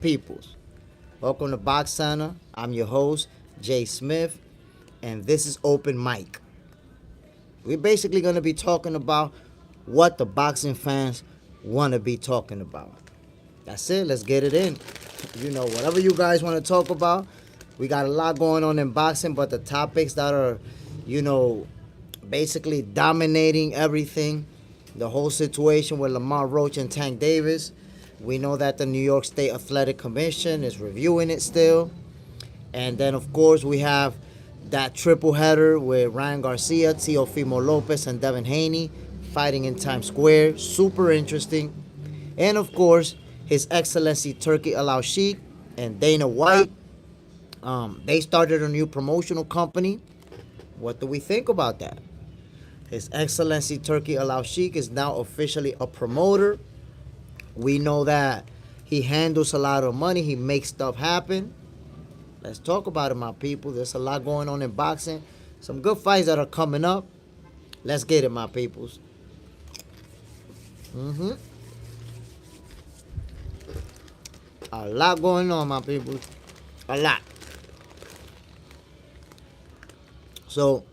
peoples. Welcome to Box Center. I'm your host, JSmiff, and this is Open Mic. We're basically going to be talking about what the boxing fans want to be talking about. That's it. Let's get it in. Whatever you guys want to talk about, we got a lot going on in boxing, but the topics that are, you know, basically dominating everything, the whole situation with Lamar Roach and Tank Davis. We know that the New York State Athletic Commission is reviewing it still. And then, of course, we have that triple header with Ryan Garcia, Teofimo Lopez, and Devin Haney fighting in Times Square. Super interesting. And, of course, His Excellency Turki Al-Sheikh and Dana White. They started a new promotional company. What do we think about that? His Excellency Turki Al-Sheikh is now officially a promoter. We know that he handles a lot of money. He makes stuff happen. Let's talk about it, my people. There's a lot going on in boxing. Some good fights that are coming up. Let's get it, my peoples. A lot going on, my people. A lot. So,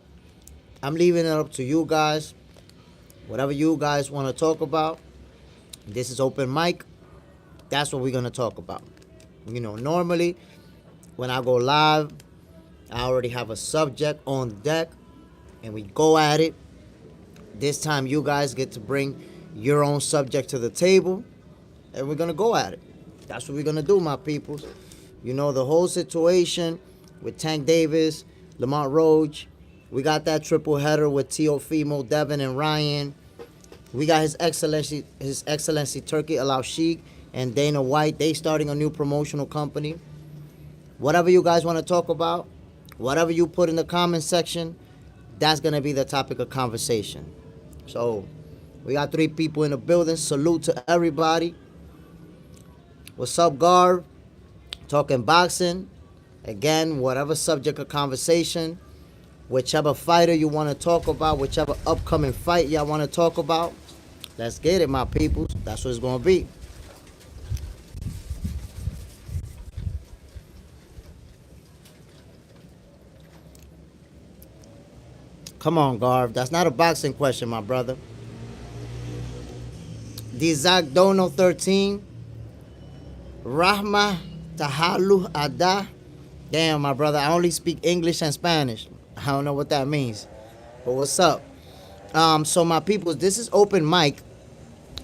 I'm leaving it up to you guys. Whatever you guys want to talk about. This is open mic. That's what we're going to talk about. Normally, when I go live, I already have a subject on deck, and we go at it. This time, you guys get to bring your own subject to the table, and we're going to go at it. That's what we're going to do, my peoples. The whole situation with Tank Davis, Lamar Roach. We got that triple header with Teofimo, Devin, and Ryan. We got His Excellency Turki Al-Sheikh and Dana White. They starting a new promotional company. Whatever you guys want to talk about, whatever you put in the comment section, that's going to be the topic of conversation. So, we got 3 people in the building. Salute to everybody. What's up, Garv? Talking boxing. Again, whatever subject of conversation, whichever fighter you want to talk about, whichever upcoming fight y'all want to talk about, let's get it, my peoples. That's what it's going to be. Come on, Garv. That's not a boxing question, my brother. Dizak Dono 13. Rahma Tahalu Ada. Damn, my brother. I only speak English and Spanish. I don't know what that means. But what's up? So my people, this is open mic.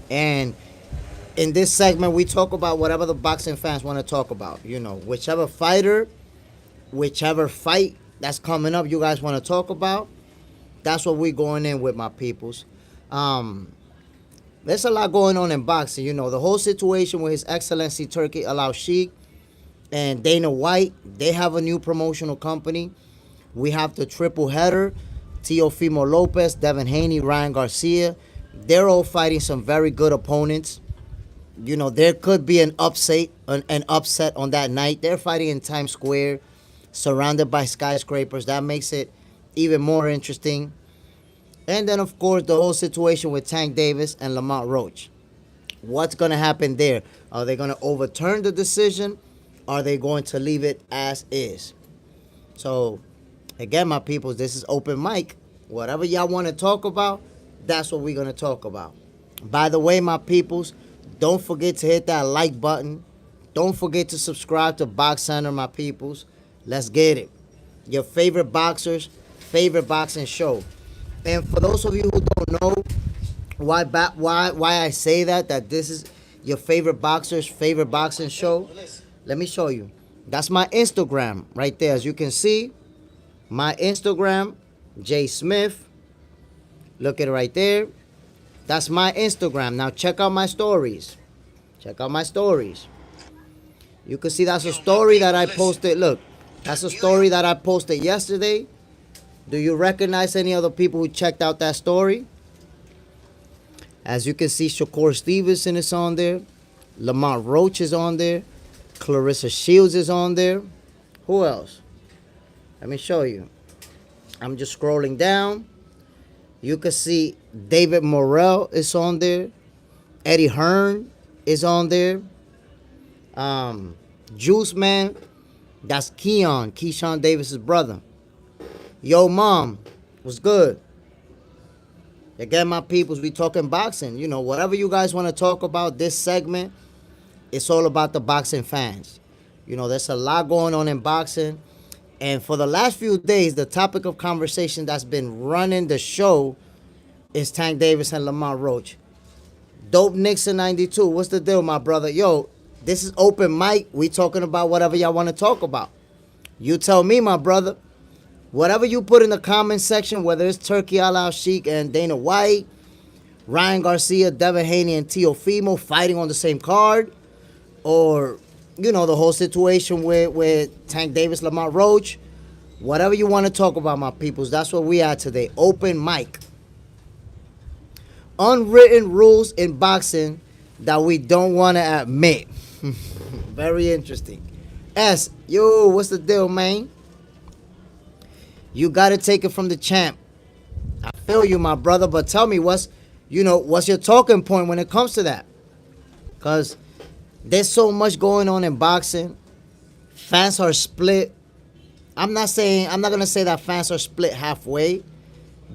And in this segment, we talk about whatever the boxing fans want to talk about. Whichever fighter, whichever fight that's coming up you guys want to talk about, that's what we're going in with, my peoples. There's a lot going on in boxing. The whole situation with His Excellency Turki Al-Sheikh and Dana White, they have a new promotional company. We have the triple header, Teofimo Lopez, Devin Haney, Ryan Garcia. They're all fighting some very good opponents. There could be an upset on that night. They're fighting in Times Square, surrounded by skyscrapers. That makes it even more interesting. And then, of course, the whole situation with Tank Davis and Lamar Roach. What's going to happen there? Are they going to overturn the decision? Are they going to leave it as is? So, again, my peoples, this is open mic. Whatever y'all want to talk about, that's what we're going to talk about. By the way, my peoples, don't forget to hit that like button. Don't forget to subscribe to Box Center, my peoples. Let's get it. Your favorite boxers, favorite boxing show. And for those of you who don't know why I say that this is your favorite boxer's favorite boxing show, let me show you. That's my Instagram right there. As you can see, my Instagram, JSmiff. Look at it right there. That's my Instagram. Now check out my stories. Check out my stories. You can see that's a story that I posted. Look, that's a story that I posted yesterday. Do you recognize any other people who checked out that story? As you can see, Shakur Stevenson is on there. Lamar Roach is on there. Clarissa Shields is on there. Who else? Let me show you. I'm just scrolling down. You can see David Morrell is on there. Eddie Hearn is on there. Um, Juice Man, that's Keyshawn Davis's brother. Yo, mom, what's good? Again, my peoples, we talking boxing. You know, whatever you guys want to talk about this segment, it's all about the boxing fans. You know, there's a lot going on in boxing. And for the last few days, the topic of conversation that's been running the show is Tank Davis and Lamont Roach. Dope Nixon 92, what's the deal, my brother? Yo, this is open mic. We talking about whatever y'all want to talk about. You tell me, my brother. Whatever you put in the comment section, whether it's Turkey Al Sheik and Dana White, Ryan Garcia, Devin Haney, and Teofimo fighting on the same card, or, you know, the whole situation with Tank Davis, Lamont Roach, whatever you want to talk about, my peoples, that's what we are today. Open mic. Unwritten rules in boxing that we don't want to admit. Very interesting. S, yo, what's the deal, man? You got to take it from the champ. I feel you, my brother, but tell me what's your talking point when it comes to that? Because there's so much going on in boxing. Fans are split. I'm not going to say that fans are split halfway,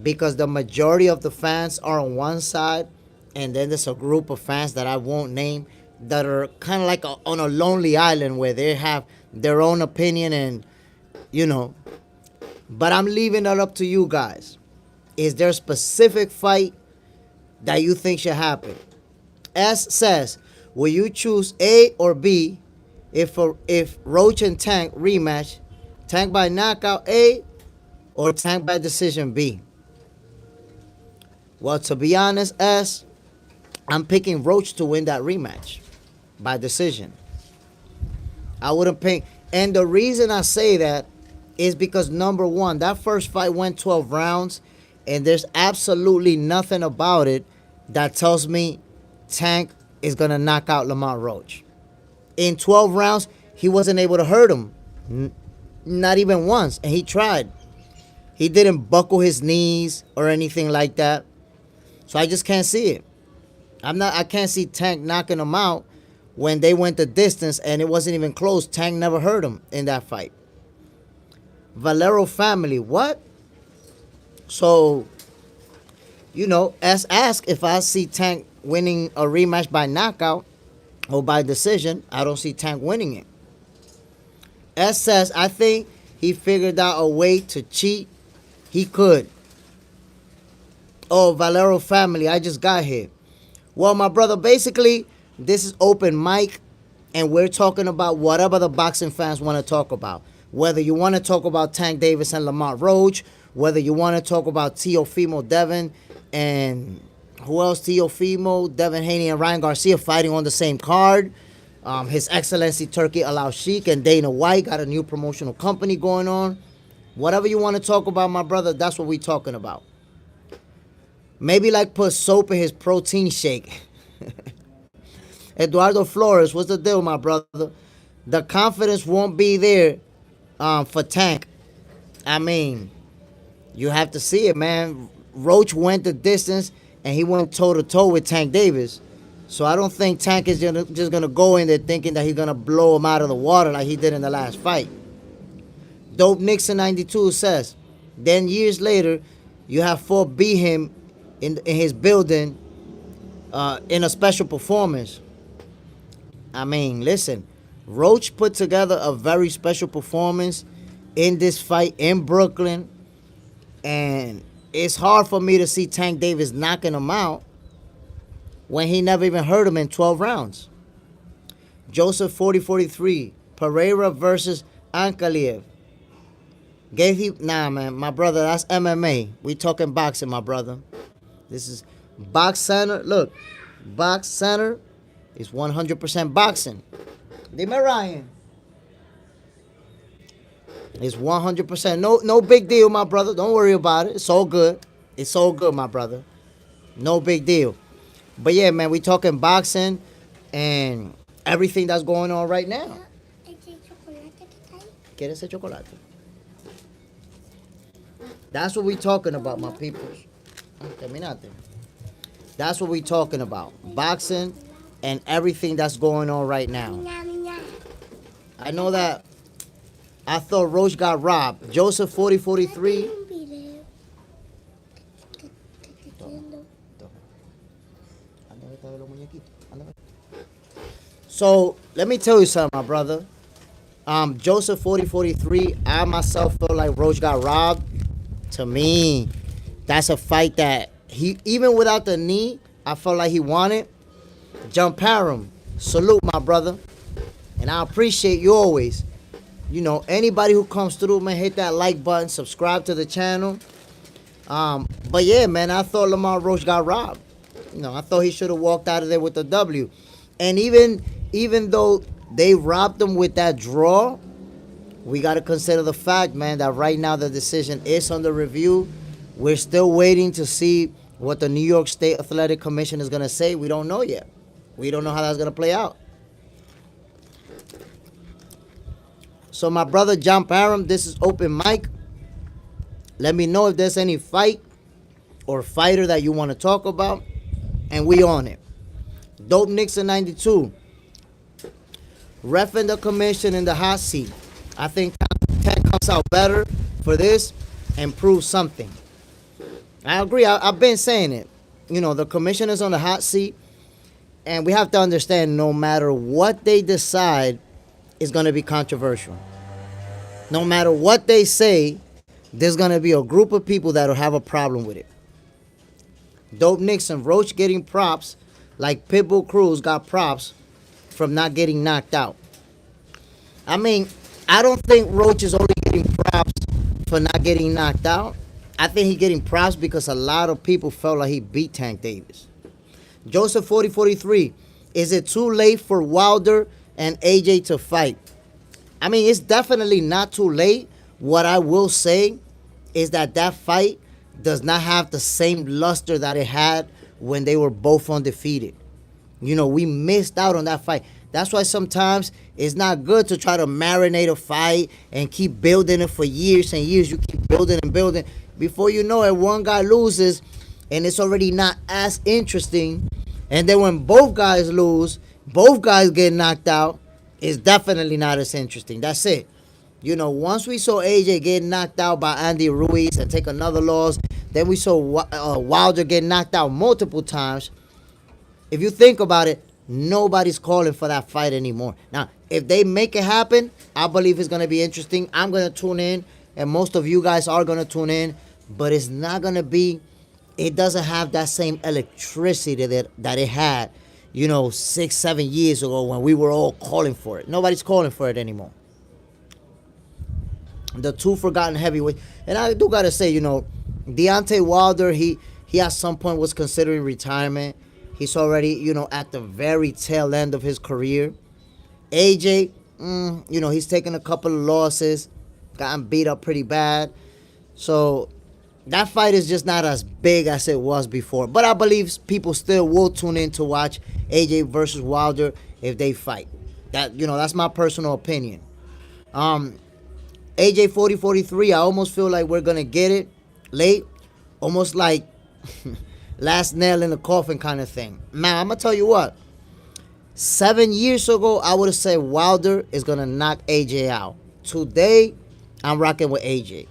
because the majority of the fans are on one side, and then there's a group of fans that I won't name that are kind of like on a lonely island where they have their own opinion and, you know. But I'm leaving it up to you guys. Is there a specific fight that you think should happen? S says, will you choose A or B if Roach and Tank rematch, Tank by knockout A or Tank by decision B? Well, to be honest, S, I'm picking Roach to win that rematch by decision. I wouldn't pick. And the reason I say that is because, number one, that first fight went 12 rounds, and there's absolutely nothing about it that tells me Tank is going to knock out Lamont Roach. In 12 rounds, he wasn't able to hurt him. Not even once, and he tried. He didn't buckle his knees or anything like that. So I just can't see it. I can't see Tank knocking him out when they went the distance and it wasn't even close. Tank never hurt him in that fight. Valero family, what? So, you know, ask if I see Tank winning a rematch by knockout or by decision. I don't see Tank winning it. S says, I think he figured out a way to cheat. He could. Oh, Valero family, I just got here. Well, my brother, basically, this is open mic, and we're talking about whatever the boxing fans want to talk about. Whether you want to talk about Tank Davis and Lamont Roach, whether you want to talk about Teofimo Devin and who else? Teofimo, Devin Haney, and Ryan Garcia fighting on the same card. His Excellency Turkey Al Sheik and Dana White got a new promotional company going on. Whatever you want to talk about, my brother, that's what we're talking about. Maybe like put soap in his protein shake. Eduardo Flores, what's the deal, my brother? The confidence won't be there for Tank. I mean, you have to see it, man. Roach went the distance, and he went toe-to-toe with Tank Davis. So I don't think Tank is just going to go in there thinking that he's going to blow him out of the water like he did in the last fight. Dope Nixon 92 says, then years later, you have fought beat him in his building in a special performance. I mean, listen, Roach put together a very special performance in this fight in Brooklyn, and it's hard for me to see Tank Davis knocking him out when he never even hurt him in 12 rounds. Joseph 4043, Pereira versus Ankalaev. Nah, man, my brother, that's MMA. We talking boxing, my brother. This is Box Center. Look, Box Center is 100% boxing. Dime Ryan. It's 100%. No big deal, my brother. Don't worry about it. It's all good. It's all good, my brother. No big deal. But yeah, man, we talking boxing and everything that's going on right now. ¿Quieres ese chocolate? That's what we talking about, my peoples. Terminate. That's what we talking about. Boxing and everything that's going on right now. I know that I thought Roach got robbed. Joseph 4043. So let me tell you something, my brother. Joseph 4043. I myself feel like Roach got robbed. To me, that's a fight that he, even without the knee, I felt like he wanted. Jump Param, salute, my brother. And I appreciate you always. You know, anybody who comes through, man, hit that like button, subscribe to the channel. But yeah, man, I thought Lamar Roach got robbed. You know, I thought he should have walked out of there with the W. And even though they robbed him with that draw, we got to consider the fact, man, that right now the decision is under review. We're still waiting to see what the New York State Athletic Commission is going to say. We don't know yet. We don't know how that's going to play out. So my brother John Parham, this is open mic. Let me know if there's any fight or fighter that you want to talk about, and we on it. Dope Nixon 92. Reffing the commission in the hot seat. I think 10 comes out better for this and proves something. I agree. I've been saying it. You know, the commission is on the hot seat, and we have to understand no matter what they decide is going to be controversial. No matter what they say, there's going to be a group of people that will have a problem with it. Dope Nixon, Roach getting props like Pitbull Cruz got props from not getting knocked out. I mean, I don't think Roach is only getting props for not getting knocked out. I think he's getting props because a lot of people felt like he beat Tank Davis. Joseph 4043, is it too late for Wilder and AJ to fight? I mean, it's definitely not too late. What I will say is that fight does not have the same luster that it had when they were both undefeated. You know, we missed out on that fight. That's why sometimes it's not good to try to marinate a fight and keep building it for years and years. You keep building and building. Before you know it, one guy loses and it's already not as interesting. And then when both guys lose, both guys get knocked out, it's definitely not as interesting. That's it. You know, once we saw AJ get knocked out by Andy Ruiz and take another loss, then we saw Wilder get knocked out multiple times. If you think about it, nobody's calling for that fight anymore. Now, if they make it happen, I believe it's going to be interesting. I'm going to tune in, and most of you guys are going to tune in, but it's not going to be, it doesn't have that same electricity that it had, 6-7 years ago when we were all calling for it. Nobody's calling for it anymore. The two forgotten heavyweights. And I do got to say, Deontay Wilder, he at some point was considering retirement. He's already, at the very tail end of his career. AJ, he's taken a couple of losses, gotten beat up pretty bad. So that fight is just not as big as it was before. But I believe people still will tune in to watch AJ versus Wilder if they fight. That's my personal opinion. AJ 4043, I almost feel like we're going to get it late. Almost like last nail in the coffin kind of thing. Man, I'm going to tell you what. 7 years ago, I would have said Wilder is going to knock AJ out. Today, I'm rocking with AJ.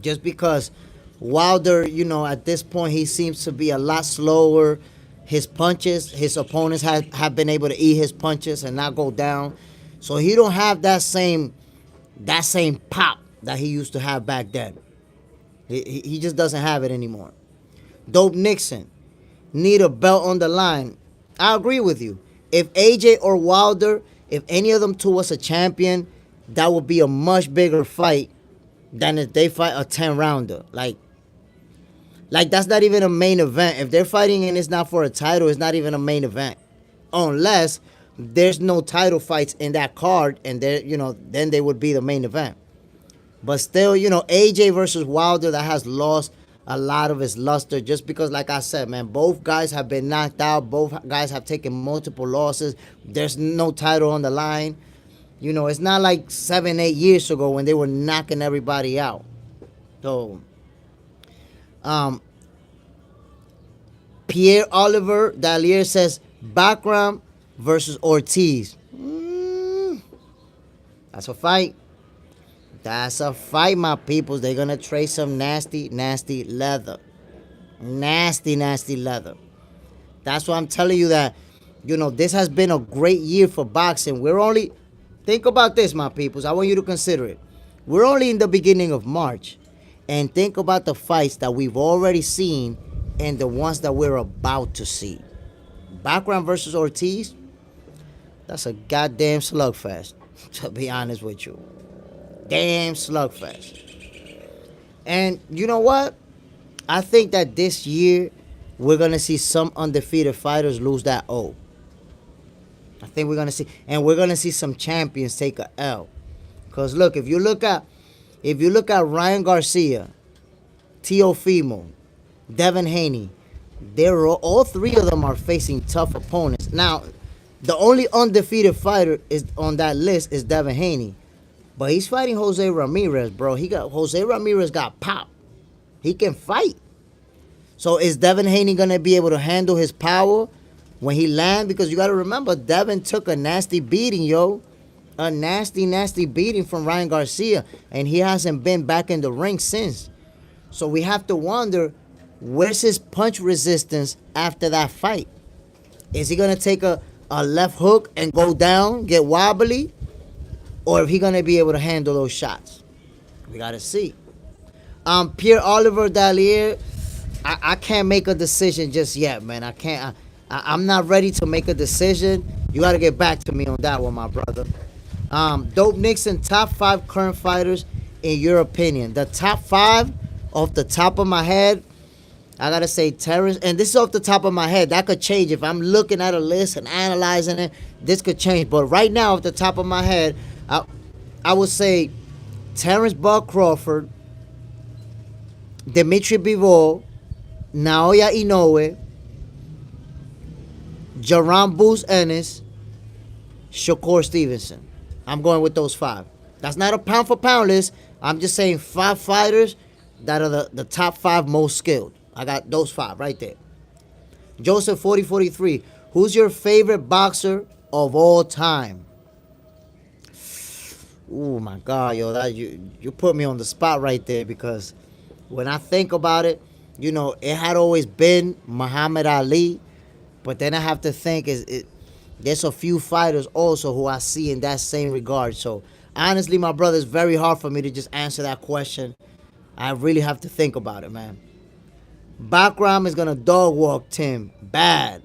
Just because Wilder, at this point, he seems to be a lot slower. His punches, his opponents have been able to eat his punches and not go down. So he don't have that same pop that he used to have back then. He just doesn't have it anymore. Dope Nixon, need a belt on the line. I agree with you. If AJ or Wilder, if any of them two was a champion, that would be a much bigger fight than if they fight a 10-rounder. Like that's not even a main event. If they're fighting and it's not for a title, it's not even a main event. Unless there's no title fights in that card, and then they would be the main event. But still, AJ versus Wilder, that has lost a lot of its luster just because, like I said, man, both guys have been knocked out. Both guys have taken multiple losses. There's no title on the line. It's not like 7-8 years ago when they were knocking everybody out. So, Pierre Oliver Dallier says, Bakram versus Ortiz. That's a fight. That's a fight, my peoples. They're gonna trade some nasty, nasty leather. Nasty, nasty leather. That's why I'm telling you that, this has been a great year for boxing. Think about this, my peoples. I want you to consider it. We're only in the beginning of March. And think about the fights that we've already seen and the ones that we're about to see. Backrand versus Ortiz, that's a goddamn slugfest, to be honest with you. Damn slugfest. And you know what? I think that this year we're going to see some undefeated fighters lose that O. I think we're going to see, and we're going to see some champions take a L. Because look, if you look at Ryan Garcia, Teofimo, Devin Haney, all three of them are facing tough opponents. Now, the only undefeated fighter is on that list is Devin Haney. But he's fighting Jose Ramirez, bro. Jose Ramirez got pop. He can fight. So is Devin Haney going to be able to handle his power when he lands? Because you got to remember, Devin took a nasty beating, yo. A nasty, nasty beating from Ryan Garcia. And he hasn't been back in the ring since. So we have to wonder, where's his punch resistance after that fight? Is he going to take a left hook and go down, get wobbly? Or if he going to be able to handle those shots? We got to see. Pierre-Olivier Dallier, I can't make a decision just yet, man. I can't. I'm not ready to make a decision. You got to get back to me on that one, my brother. Dope Nixon, top 5 current fighters in your opinion. The top 5, off the top of my head, I got to say Terrence. And this is off the top of my head. That could change. If I'm looking at a list and analyzing it, this could change. But right now, off the top of my head, I would say Terrence Bud Crawford, Dimitri Bivol, Naoya Inoue, Jaron Boots Ennis, Shakur Stevenson. I'm going with those 5. That's not a pound for pound list. I'm just saying 5 fighters that are the top 5 most skilled. I got those 5 right there. Joseph 4043. Who's your favorite boxer of all time? Oh my God, yo, you put me on the spot right there, because when I think about it, it had always been Muhammad Ali, but then I have to think there's a few fighters also who I see in that same regard. So honestly, my brother, it's very hard for me to just answer that question. I really have to think about it, man. Bakram is gonna dog walk Tim bad.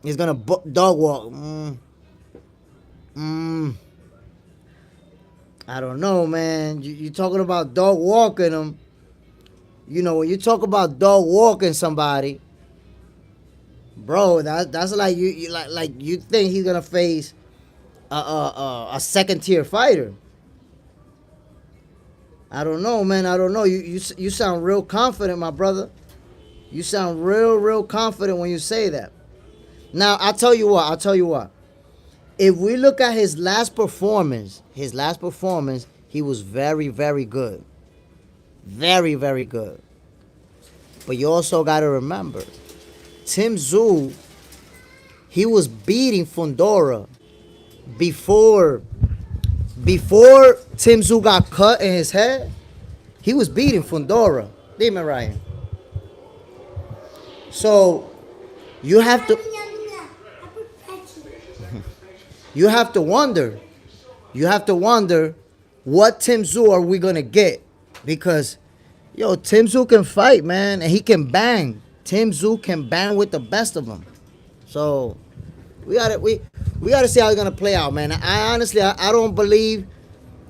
He's gonna dog walk. I don't know, man. You talking about dog walking him. When you talk about dog walking somebody, bro, that's like you think he's gonna face a second tier fighter. I don't know, man. I don't know. You sound real confident, my brother. You sound real confident when you say that. Now, I'll tell you what. If we look at his last performance, he was very, very good. Very, very good. But you also got to remember, Tim Tszyu, he was beating Fundora before Tim Tszyu got cut in his head. He was beating Fundora. Dime, Ryan. So you have to wonder. You have to wonder, what Tim Tszyu are we gonna get? Because Tim Tszyu can fight, man, and he can bang. Tim Tszyu can bang with the best of them. So we gotta see how it's gonna play out, man. I honestly don't believe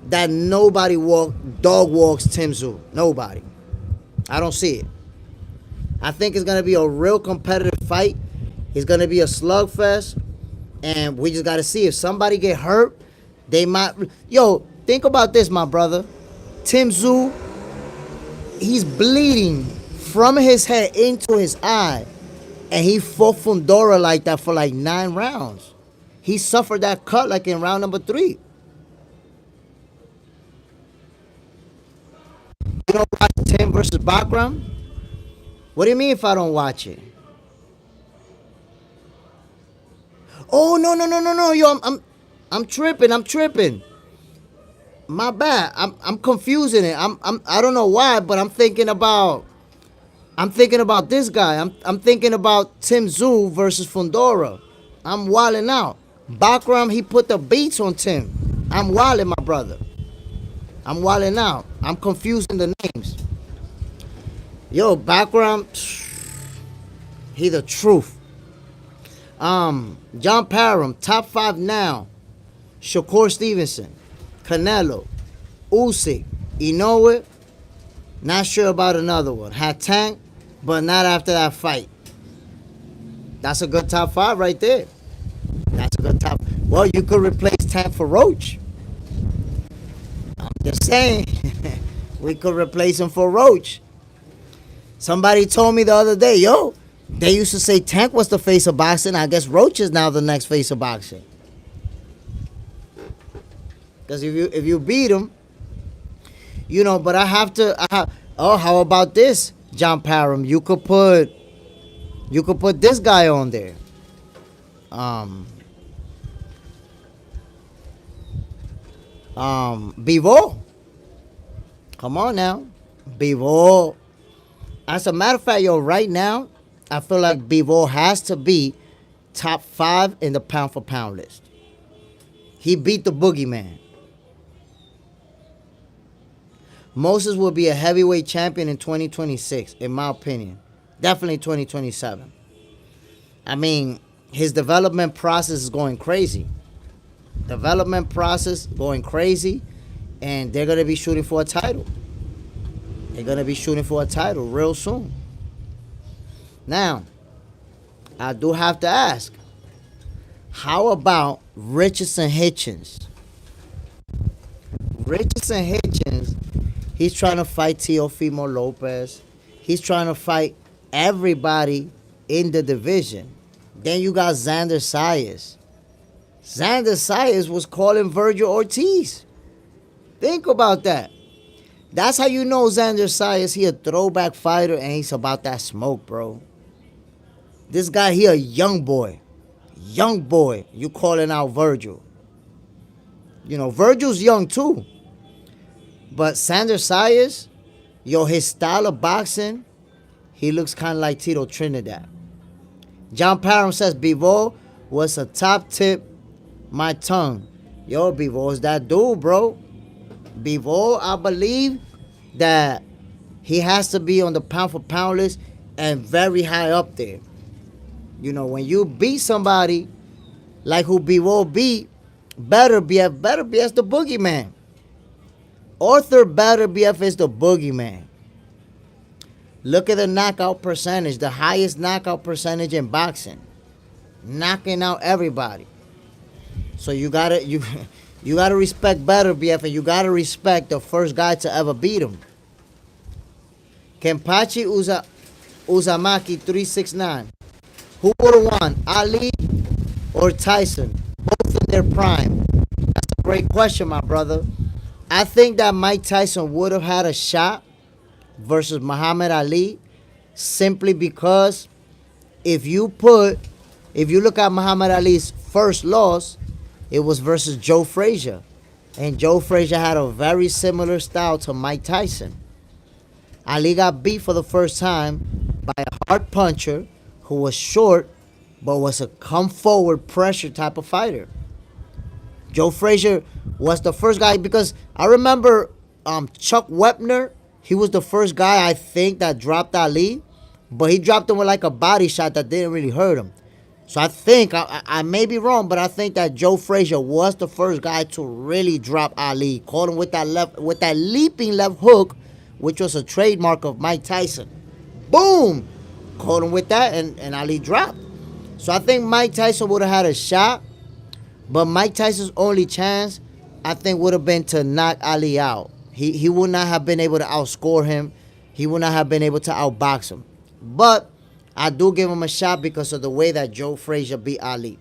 that nobody dog walks Tim Tszyu. Nobody. I don't see it. I think it's gonna be a real competitive fight. It's gonna be a slugfest, and we just gotta see if somebody get hurt. They might. Think about this, my brother. Tim Tszyu, he's bleeding from his head into his eye, and he fought Fundora like that for like 9 rounds. He suffered that cut like in round number 3. You don't watch Tim versus Bakram? What do you mean if I don't watch it? Oh, no. Yo, I'm tripping. My bad. I'm confusing it. I don't know why, but I'm thinking about this guy. I'm thinking about Tim Tszyu versus Fundora. I'm wilding out. Bakram, he put the beats on Tim. I'm wilding, my brother. I'm wilding out. I'm confusing the names. Yo, Bakram, he the truth. John Parham, top 5 now. Shakur Stevenson, Canelo, Usyk, Inoue. Not sure about another one. Had Tank, but not after that fight. That's a good top 5 right there. That's a good top. Well, you could replace Tank for Roach. I'm just saying. We could replace him for Roach. Somebody told me the other day, yo, they used to say Tank was the face of boxing. I guess Roach is now the next face of boxing. Because if you beat him, you know, but how about this, John Parham? You could put this guy on there. Bivol. Come on now. Bivol. As a matter of fact, yo, right now, I feel like Bivol has to be top 5 in the pound for pound list. He beat the boogeyman. Moses will be a heavyweight champion in 2026, in my opinion. Definitely 2027. I mean, his development process is going crazy. Development process going crazy, and they're going to be shooting for a title. They're going to be shooting for a title real soon. Now, I do have to ask, how about Richardson Hitchens? Richardson Hitchens, he's trying to fight Teofimo Lopez. He's trying to fight everybody in the division. Then you got Xander Sayas. Xander Sayas was calling Virgil Ortiz. Think about that. That's how you know Xander Sayas, he a throwback fighter and he's about that smoke, bro. This guy, he a young boy. Young boy. You calling out Virgil. You know, Virgil's young too. But Xander Sayas, yo, his style of boxing, he looks kind of like Tito Trinidad. John Parham says, Bivol was a top tip, my tongue. Yo, Bivol is that dude, bro. Bivol, I believe that he has to be on the pound for pound list and very high up there. You know, when you beat somebody like who Bivol beat, better be as the boogeyman. Arthur Beterbiev is the boogeyman. Look at the knockout percentage, the highest knockout percentage in boxing. Knocking out everybody. So you gotta respect Beterbiev, and you gotta respect the first guy to ever beat him. Kempachi Uzumaki 369. Who would have won, Ali or Tyson? Both in their prime. That's a great question, my brother. I think that Mike Tyson would have had a shot versus Muhammad Ali simply because if you look at Muhammad Ali's first loss, it was versus Joe Frazier. And Joe Frazier had a very similar style to Mike Tyson. Ali got beat for the first time by a hard puncher who was short but was a come forward pressure type of fighter. Joe Frazier was the first guy because I remember Chuck Wepner, he was the first guy I think that dropped Ali, but he dropped him with like a body shot that didn't really hurt him. So I think, I may be wrong, but I think that Joe Frazier was the first guy to really drop Ali. Caught him with that leaping left hook, which was a trademark of Mike Tyson. Boom! Caught him with that, and Ali dropped. So I think Mike Tyson would have had a shot, but Mike Tyson's only chance, I think, would have been to knock Ali out. He would not have been able to outscore him. He would not have been able to outbox him. But I do give him a shot because of the way that Joe Frazier beat Ali.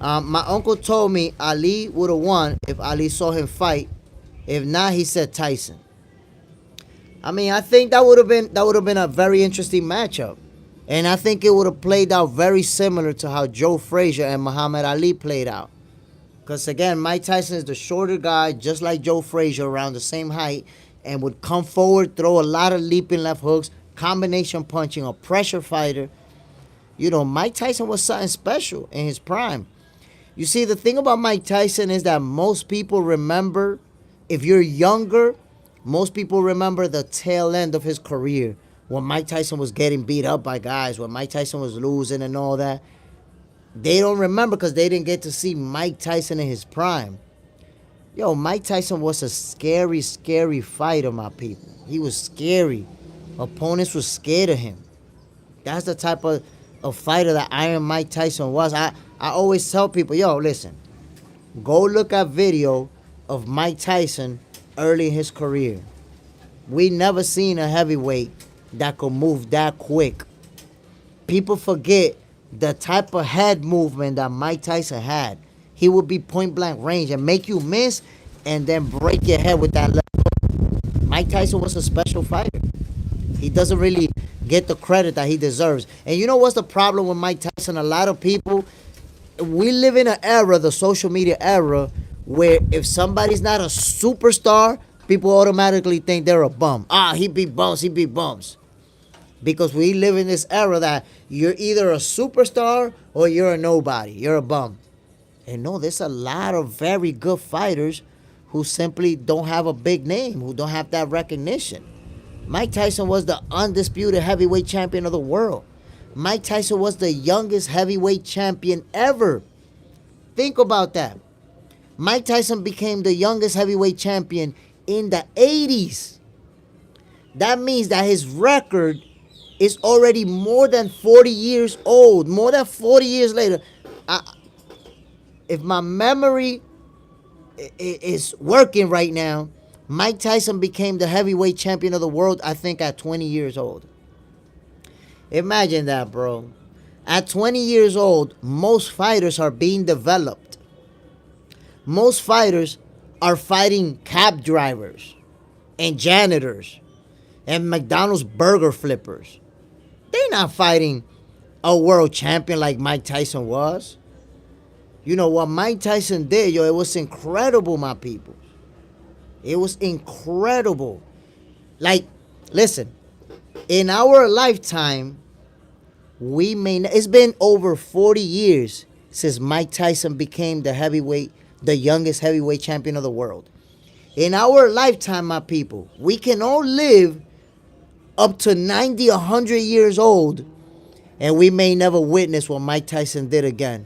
My uncle told me Ali would have won if Ali saw him fight. If not, he said Tyson. I mean, I think that would have been a very interesting matchup. And I think it would have played out very similar to how Joe Frazier and Muhammad Ali played out. Because again, Mike Tyson is the shorter guy, just like Joe Frazier, around the same height, and would come forward, throw a lot of leaping left hooks, combination punching, a pressure fighter. You know, Mike Tyson was something special in his prime. You see, the thing about Mike Tyson is that most people remember, if you're younger, most people remember the tail end of his career when Mike Tyson was getting beat up by guys, when Mike Tyson was losing and all that. They don't remember because they didn't get to see Mike Tyson in his prime. Yo, Mike Tyson was a scary, scary fighter, my people. He was scary. Opponents were scared of him. That's the type of fighter that Iron Mike Tyson was. I always tell people, yo, listen, go look at video of Mike Tyson early in his career. We never seen a heavyweight that could move that quick. People forget the type of head movement that Mike Tyson had. He would be point blank range and make you miss and then break your head with that left hook. Mike Tyson was a special fighter. He doesn't really get the credit that he deserves. And you know what's the problem with Mike Tyson? A lot of people, we live in an era, the social media era, where if somebody's not a superstar, people automatically think they're a bum. He beat bums, he beat bums. Because we live in this era that you're either a superstar or you're a nobody. You're a bum. And no, there's a lot of very good fighters who simply don't have a big name, who don't have that recognition. Mike Tyson was the undisputed heavyweight champion of the world. Mike Tyson was the youngest heavyweight champion ever. Think about that. Mike Tyson became the youngest heavyweight champion in the 80s. That means that his record is already more than 40 years old. More than 40 years later. If my memory is working right now, Mike Tyson became the heavyweight champion of the world, I think, at 20 years old. Imagine that, bro. At 20 years old, most fighters are being developed. Most fighters are fighting cab drivers and janitors and McDonald's burger flippers. They're not fighting a world champion like Mike Tyson was. You know what Mike Tyson did, yo, it was incredible, my people. It was incredible. Like, listen, in our lifetime, it's been over 40 years since Mike Tyson became the youngest heavyweight champion of the world. In our lifetime, my people, we can all live up to 90, 100 years old, and we may never witness what Mike Tyson did again.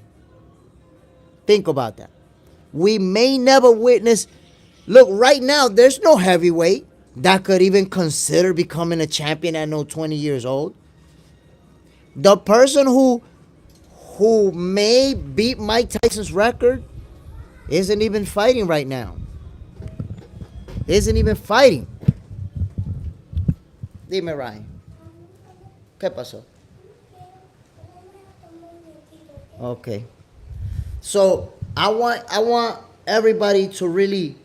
Think about that. We may never witness. Look, right now, there's no heavyweight that could even consider becoming a champion at no 20 years old. The person who may beat Mike Tyson's record isn't even fighting right now. Isn't even fighting. Dime, Ryan. ¿Qué pasó? Okay. So I want everybody to really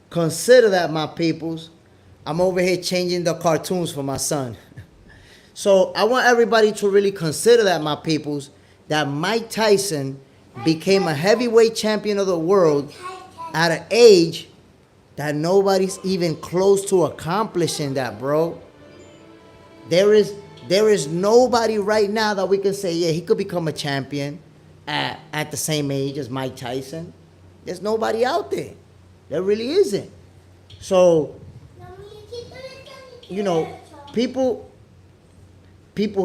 consider that, my peoples. I'm over here changing the cartoons for my son. So I want everybody to really consider that, my peoples, that Mike Tyson became a heavyweight champion of the world at an age that nobody's even close to accomplishing that, bro. There is nobody right now that we can say, yeah, he could become a champion at the same age as Mike Tyson. There's nobody out there. There really isn't. So, you know, people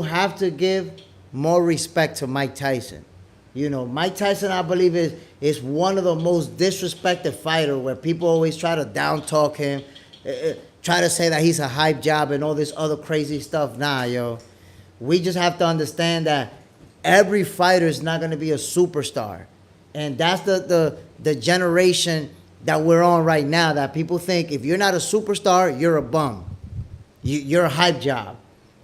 have to give more respect to Mike Tyson. You know, Mike Tyson, I believe, is one of the most disrespected fighters, where people always try to down talk him, try to say that he's a hype job and all this other crazy stuff. Nah, yo. We just have to understand that every fighter is not going to be a superstar. And that's the generation that we're on right now, that people think if you're not a superstar, you're a bum. You're a hype job.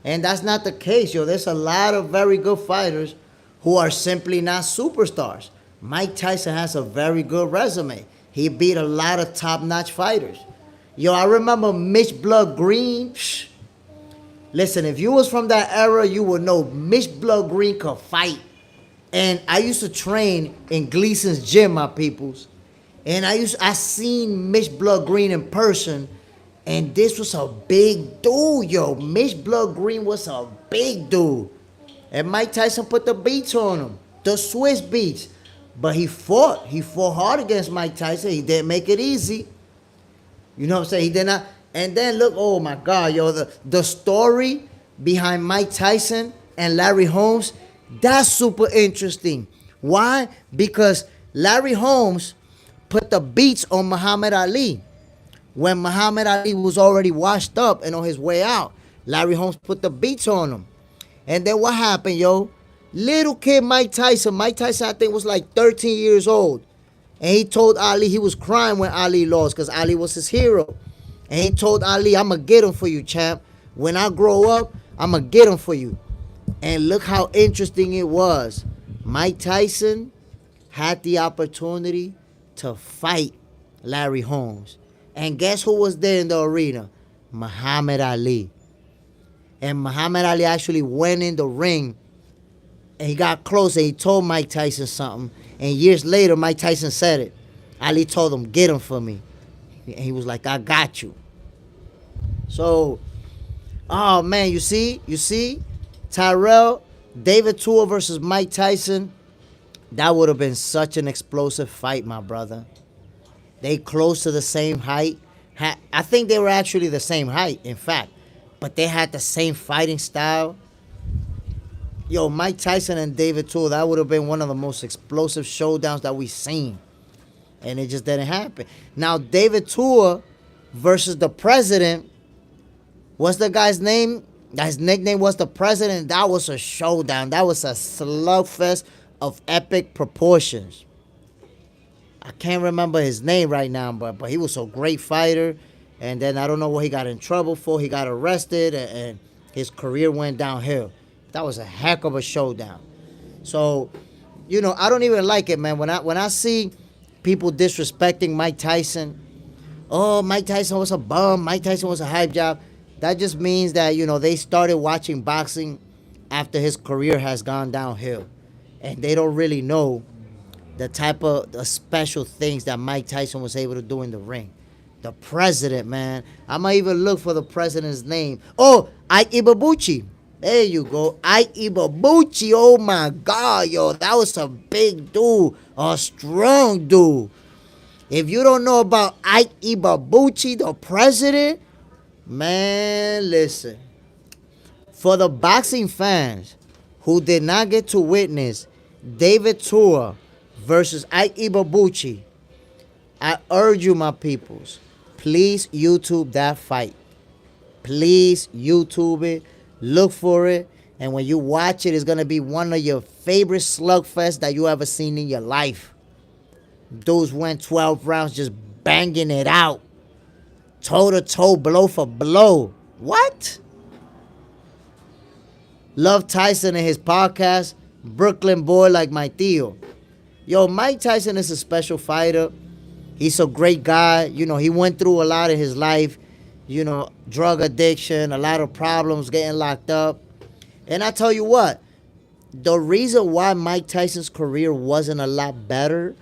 And that's not the case, yo. There's a lot of very good fighters who are simply not superstars. Mike Tyson has a very good resume. He beat a lot of top-notch fighters. Yo, I remember Mitch Blood Green. Listen, if you was from that era, you would know Mitch Blood Green could fight. And I used to train in Gleason's gym, my peoples. And I seen Mitch Blood Green in person, and this was a big dude, yo. Mitch Blood Green was a big dude. And Mike Tyson put the beats on him, the Swiss beats. But he fought. He fought hard against Mike Tyson. He didn't make it easy. You know what I'm saying? He did not. And then look, oh my God, yo, the story behind Mike Tyson and Larry Holmes, that's super interesting. Why? Because Larry Holmes put the beats on Muhammad Ali. When Muhammad Ali was already washed up and on his way out, Larry Holmes put the beats on him. And then what happened, yo? Little kid Mike Tyson, I think was like 13 years old. And he told Ali, he was crying when Ali lost because Ali was his hero. And he told Ali, I'm going to get him for you, champ. When I grow up, I'm going to get him for you. And look how interesting it was. Mike Tyson had the opportunity to fight Larry Holmes. And guess who was there in the arena? Muhammad Ali. And Muhammad Ali actually went in the ring and he got close and he told Mike Tyson something. And years later, Mike Tyson said it. Ali told him, get him for me. And he was like, I got you. So, oh man, you see? Tyrell, David Tua versus Mike Tyson. That would have been such an explosive fight, my brother. They close to the same height. I think they were actually the same height, in fact. But they had the same fighting style. Yo, Mike Tyson and David Tua, that would have been one of the most explosive showdowns that we've seen. And it just didn't happen. Now, David Tua versus the president. What's the guy's name? His nickname was the president. That was a showdown. That was a slugfest of epic proportions. I can't remember his name right now, but he was a great fighter. And then I don't know what he got in trouble for. He got arrested and his career went downhill. That was a heck of a showdown. So, you know, I don't even like it, man. When I see people disrespecting Mike Tyson, oh, Mike Tyson was a bum, Mike Tyson was a hype job, that just means that, you know, they started watching boxing after his career has gone downhill. And they don't really know the type of the special things that Mike Tyson was able to do in the ring. The president, man. I might even look for the president's name. Oh, Ike Ibebuchi. There you go. Ike Ibebuchi. Oh, my God, yo. That was a big dude. A strong dude. If you don't know about Ike Ibebuchi, the president, man, listen. For the boxing fans who did not get to witness David Tua versus Ike Ibebuchi, I urge you, my peoples, please YouTube that fight. Please YouTube it. Look for it. And when you watch it, it's going to be one of your favorite slugfests that you ever seen in your life. Dudes went 12 rounds just banging it out. Toe to toe, blow for blow. What? Love Tyson and his podcast, Brooklyn Boy Like My Tío. Yo, Mike Tyson is a special fighter. He's a great guy. You know, he went through a lot in his life. You know, drug addiction, a lot of problems, getting locked up. And I tell you what, the reason why Mike Tyson's career wasn't a lot better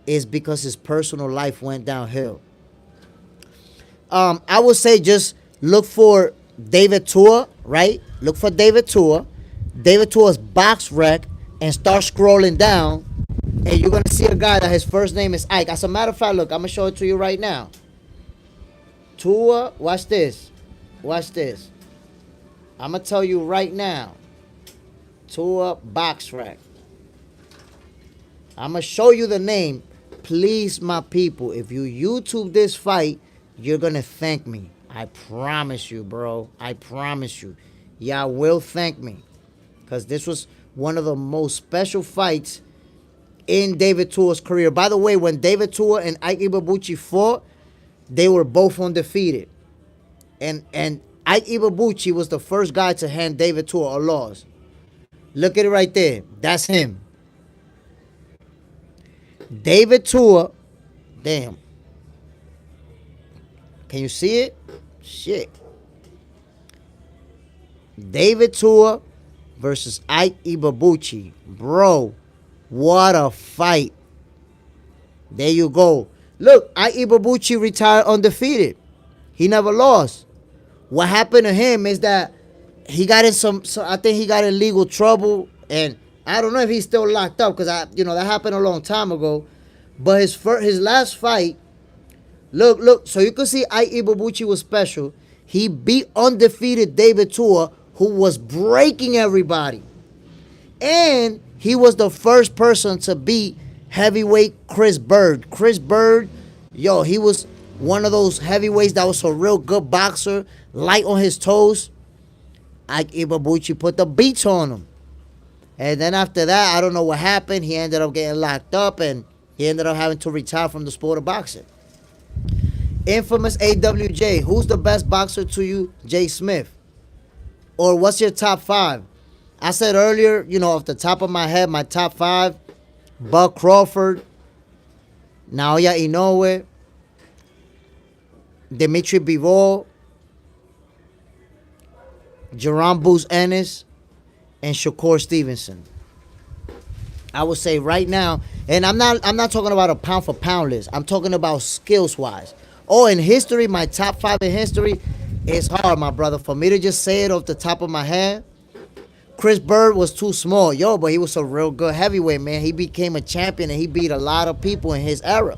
is because his personal life went downhill. I would say just look for David Tua, right? Look for David Tua. David Tua's box rec and start scrolling down. And you're going to see a guy that his first name is Ike. As a matter of fact, look, I'm going to show it to you right now. Tua, watch this. Watch this. I'm going to tell you right now. Tua box rec. I'm going to show you the name. Please, my people, if you YouTube this fight, you're going to thank me. I promise you, bro. I promise you. Y'all will thank me. Because this was one of the most special fights in David Tua's career. By the way, when David Tua and Ike Ibebuchi fought, they were both undefeated. And Ike Ibebuchi was the first guy to hand David Tua a loss. Look at it right there. That's him. David Tua. Damn. Can you see it? Shit. David Tua versus Ike Ibebuchi. Bro, what a fight. There you go. Look, Ike Iwabuchi retired undefeated. He never lost. What happened to him is that he got in I think he got in legal trouble, and I don't know if he's still locked up because that happened a long time ago. But his last fight, look, so you can see Ike Iwabuchi was special. He beat undefeated David Tua, who was breaking everybody. And he was the first person to beat heavyweight Chris Bird. Chris Bird, he was one of those heavyweights that was a real good boxer, light on his toes. Ike Iwabuchi put the beats on him. And then after that, I don't know what happened. He ended up getting locked up, and he ended up having to retire from the sport of boxing. Infamous AWJ, who's the best boxer to you, JSmiff? Or what's your top 5? I said earlier, off the top of my head, my top 5, Bud Crawford, Naoya Inoue, Dimitri Bivol, Jerome Boots Ennis, and Shakur Stevenson. I would say right now, and I'm not talking about a pound for pound list. I'm talking about skills wise. Oh, in history, my top 5 in history is hard, my brother. For me to just say it off the top of my head, Chris Bird was too small, but he was a real good heavyweight, man. He became a champion, and he beat a lot of people in his era.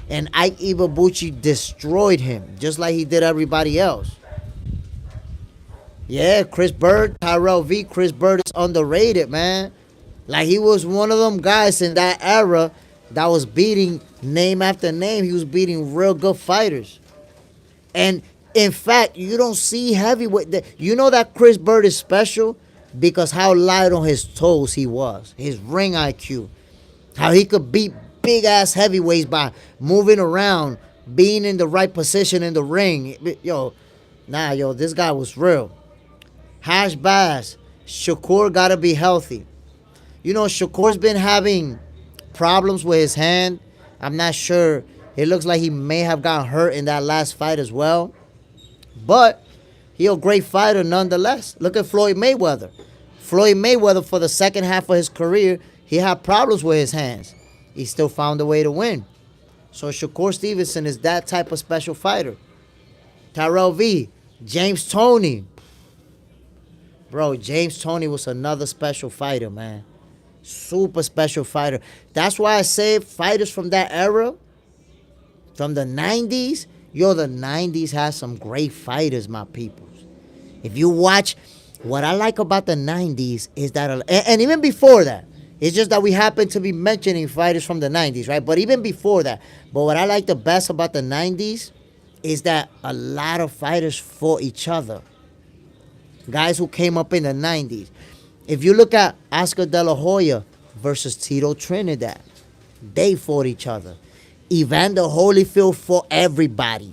And Ike Iwabuchi destroyed him, just like he did everybody else. Yeah, Chris Bird, Tyrell V. Chris Bird is underrated, man. Like, he was one of them guys in that era that was beating name after name. He was beating real good fighters. And, in fact, you don't see heavyweight. You know that Chris Bird is special because how light on his toes he was. His ring IQ. How he could beat big-ass heavyweights by moving around, being in the right position in the ring. This guy was real. Hash Bass, Shakur got to be healthy. Shakur's been having problems with his hand. I'm not sure. It looks like he may have gotten hurt in that last fight as well. But he's a great fighter nonetheless. Look at Floyd Mayweather. Floyd Mayweather, for the second half of his career, he had problems with his hands. He still found a way to win. So Shakur Stevenson is that type of special fighter. Tyrell V. James Toney. Bro, James Toney was another special fighter, man. Super special fighter. That's why I say fighters from that era, from the 90s, the 90s has some great fighters, my peoples. If you watch, what I like about the 90s is that, and even before that, it's just that we happen to be mentioning fighters from the 90s, right? But even before that, what I like the best about the 90s is that a lot of fighters fought each other. Guys who came up in the 90s. If you look at Oscar De La Hoya versus Tito Trinidad, they fought each other. Evander Holyfield fought everybody.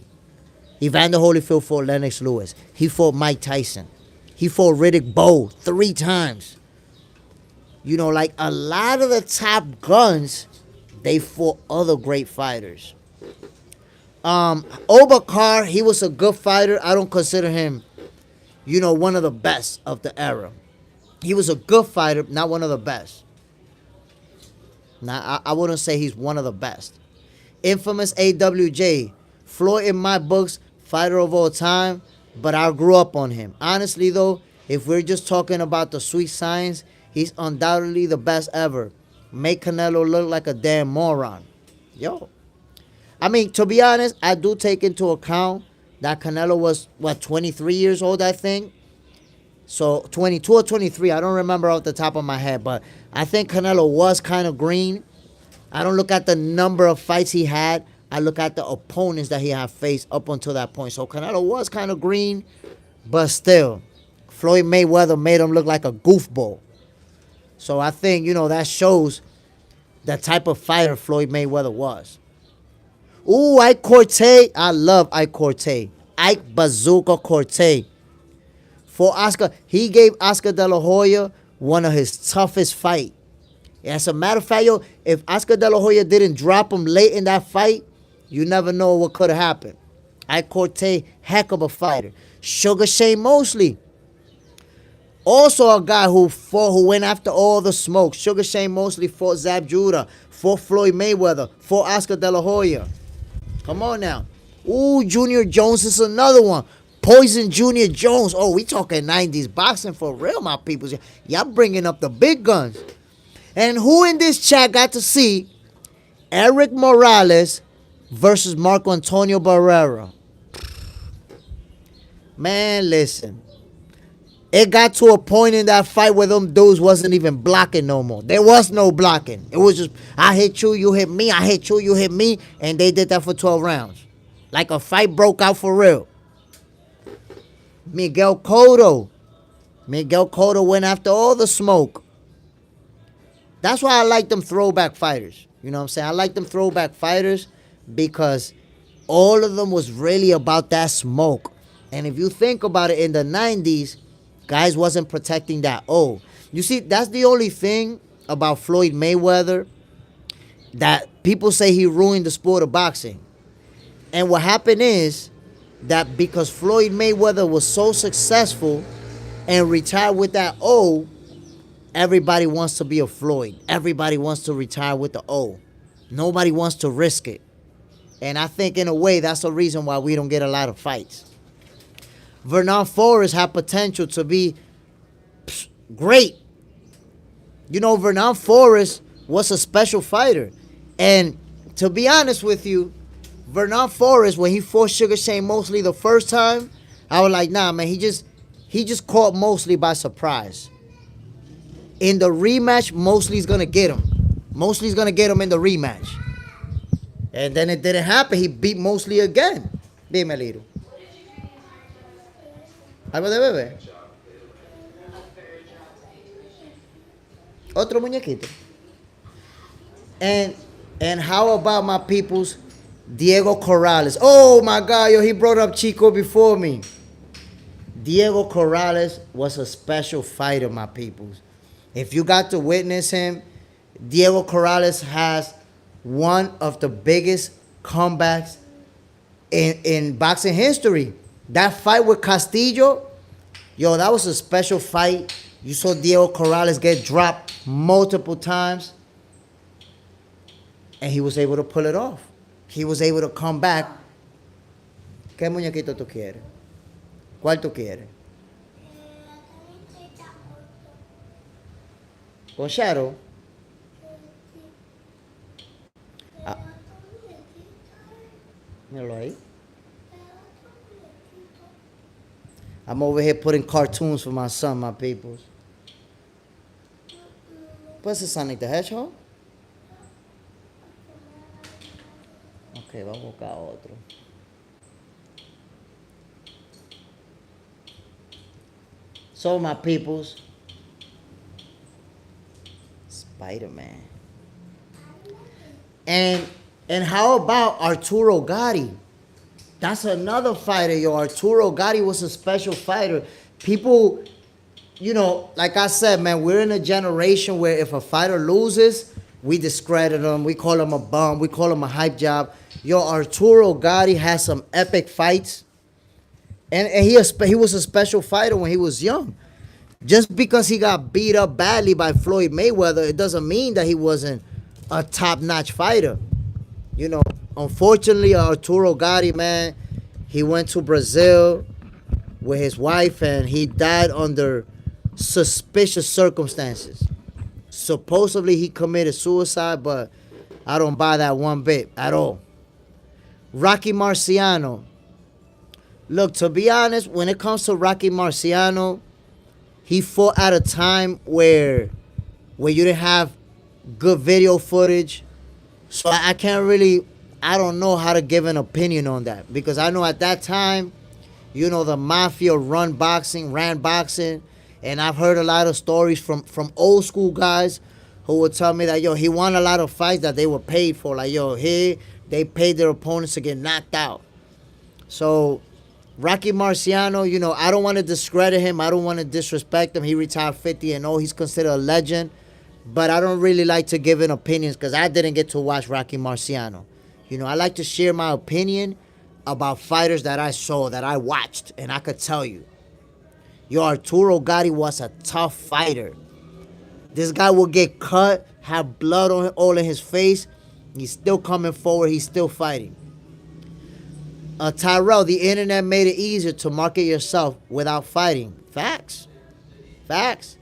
Evander Holyfield fought Lennox Lewis. He fought Mike Tyson. He fought Riddick Bowe 3 times. Like a lot of the top guns, they fought other great fighters. Obakar, he was a good fighter. I don't consider him, one of the best of the era. He was a good fighter, not one of the best. Now, I wouldn't say he's one of the best. Infamous AWJ. Floyd, in my books, fighter of all time, but I grew up on him. Honestly, though, if we're just talking about the sweet science, he's undoubtedly the best ever. Make Canelo look like a damn moron. To be honest, I do take into account that Canelo was, 23 years old, I think. So 22 or 23, I don't remember off the top of my head, but I think Canelo was kind of green. I don't look at the number of fights he had. I look at the opponents that he had faced up until that point. So Canelo was kind of green, but still, Floyd Mayweather made him look like a goofball. So I think, that shows the type of fighter Floyd Mayweather was. Ooh, Ike Cortez. I love Ike Cortez. Ike Bazooka Cortez. For Oscar, he gave Oscar De La Hoya one of his toughest fights. As a matter of fact, if Oscar De La Hoya didn't drop him late in that fight, you never know what could have happened. Ike Cortez, heck of a fighter. Sugar Shane Mosley. Also a guy who went after all the smoke. Sugar Shane Mosley fought Zab Judah, fought Floyd Mayweather, fought Oscar De La Hoya. Come on now. Ooh, Junior Jones is another one. Poison Junior Jones. Oh, we talking 90s boxing for real, my peoples. Y'all bringing up the big guns. And who in this chat got to see Eric Morales versus Marco Antonio Barrera? Man, listen. It got to a point in that fight where them dudes wasn't even blocking no more. There was no blocking. It was just, I hit you, you hit me, I hit you, you hit me. And they did that for 12 rounds. Like a fight broke out for real. Miguel Cotto went after all the smoke. That's why I like them throwback fighters. You know what I'm saying? I like them throwback fighters because all of them was really about that smoke. And if you think about it, in the 90s, guys wasn't protecting that. Oh, you see, that's the only thing about Floyd Mayweather that people say he ruined the sport of boxing. And what happened is that because Floyd Mayweather was so successful and retired with that O, everybody wants to be a Floyd. Everybody wants to retire with the O. Nobody wants to risk it. And I think in a way that's the reason why we don't get a lot of fights. Vernon Forrest had potential to be great. You know, Vernon Forrest was a special fighter. And to be honest with you, Vernon Forrest, when he fought Sugar Shane Mosley the first time, I was like, nah, man, he just caught Mosley by surprise. In the rematch, Mosley's going to get him. Mosley's going to get him in the rematch. And then it didn't happen. He beat Mosley again. Dime, Lito. ¿Algo de bebé? Otro muñequito. And how about my people's Diego Corrales? Oh my God, yo, he brought up Chico before me. Diego Corrales was a special fighter, my peoples. If you got to witness him, Diego Corrales has one of the biggest comebacks in boxing history. That fight with Castillo, yo, that was a special fight. You saw Diego Corrales get dropped multiple times, and he was able to pull it off. He was able to come back. ¿Qué muñequito tú quieres? ¿Cuál tú quieres? Con Shadow. Ah. Míralo ahí. I'm over here putting cartoons for my son, my peoples. What's the Sonic the Hedgehog? Ok, vamos a buscar otro. So, my peoples, Spider-Man. And how about Arturo Gatti? That's another fighter, yo. Arturo Gatti was a special fighter. People, you know, like I said, man, we're in a generation where if a fighter loses, we discredit him. We call him a bum. We call him a hype job. Yo, Arturo Gatti has some epic fights. And he was a special fighter when he was young. Just because he got beat up badly by Floyd Mayweather, it doesn't mean that he wasn't a top-notch fighter. You know, unfortunately, Arturo Gatti, man, he went to Brazil with his wife and he died under suspicious circumstances. Supposedly, he committed suicide, but I don't buy that one bit at all. Rocky Marciano. Look, to be honest, when it comes to Rocky Marciano, he fought at a time where you didn't have good video footage. So I can't really, I don't know how to give an opinion on that. Because I know at that time, you know, the mafia ran boxing. And I've heard a lot of stories from old school guys who would tell me that, yo, he won a lot of fights that they were paid for. Like, yo, they paid their opponents to get knocked out. So Rocky Marciano, you know, I don't want to discredit him. I don't want to disrespect him. He retired 50-0. He's considered a legend. But I don't really like to give in opinions because I didn't get to watch Rocky Marciano. You know, I like to share my opinion about fighters that I saw, that I watched, and I could tell you. Yo, Arturo Gatti was a tough fighter. This guy will get cut, have blood all in his face. He's still coming forward. He's still fighting. Tyrell, the internet made it easier to market yourself without fighting. Facts. Facts.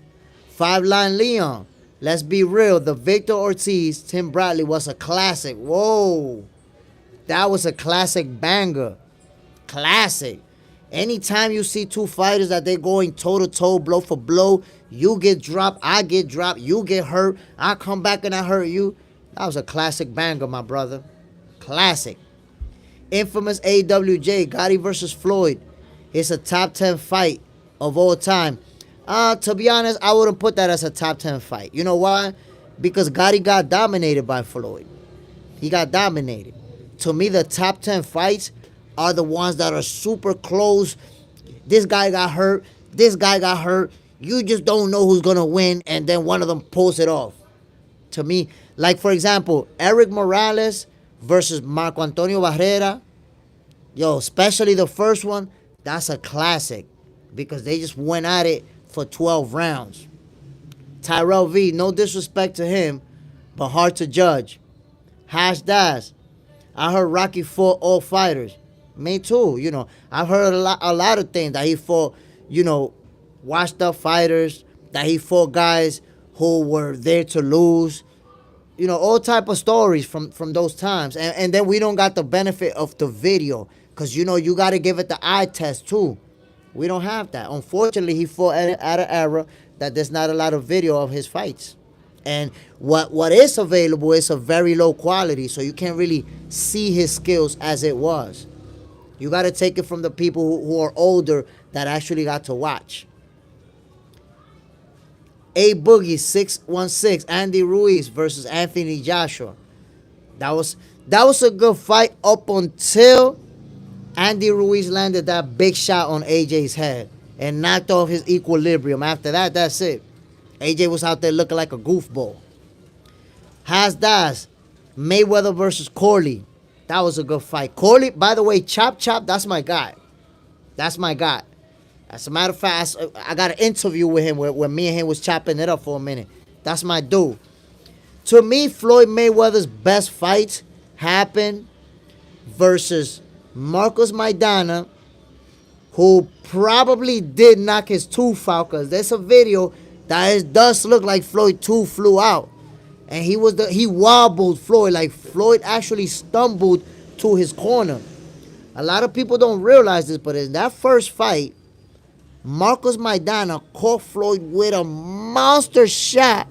Five Line Leon. Let's be real. The Victor Ortiz, Tim Bradley was a classic. Whoa. That was a classic banger. Classic. Anytime you see two fighters that they're going toe-to-toe, blow for blow, you get dropped, I get dropped, you get hurt, I come back and I hurt you. That was a classic banger, my brother. Classic. Infamous AWJ, Gatti versus Floyd. It's a top 10 fight of all time. To be honest, I wouldn't put that as a top 10 fight. You know why? Because Gatti got dominated by Floyd. He got dominated. To me, the top 10 fights are the ones that are super close. This guy got hurt. This guy got hurt. You just don't know who's going to win, and then one of them pulls it off. To me, like, for example, Eric Morales versus Marco Antonio Barrera. Yo, especially the first one, that's a classic because they just went at it for 12 rounds. Tyrell V, no disrespect to him, but hard to judge. Hash Dash. I heard Rocky fought all fighters. Me too, you know. I've heard a lot of things that he fought, you know, washed up fighters, that he fought guys who were there to lose. You know, all type of stories from those times. And then we don't got the benefit of the video because, you know, you got to give it the eye test too. We don't have that. Unfortunately, he fought at an era that there's not a lot of video of his fights. And what is available is a very low quality, so you can't really see his skills as it was. You got to take it from the people who are older that actually got to watch. A Boogie 616, Andy Ruiz versus Anthony Joshua. That was a good fight up until Andy Ruiz landed that big shot on AJ's head and knocked off his equilibrium. After that, that's it. AJ was out there looking like a goofball. Hasdas, Mayweather versus Corley. That was a good fight. Corley, by the way, Chop Chop, that's my guy. That's my guy. As a matter of fact, I got an interview with him where me and him was chopping it up for a minute. That's my dude. To me, Floyd Mayweather's best fights happened versus Marcos Maidana, who probably did knock his tooth out, because there's a video that it does look like Floyd's tooth flew out. And he wobbled Floyd, like Floyd actually stumbled to his corner. A lot of people don't realize this, but in that first fight, Marcos Maidana caught Floyd with a monster shot,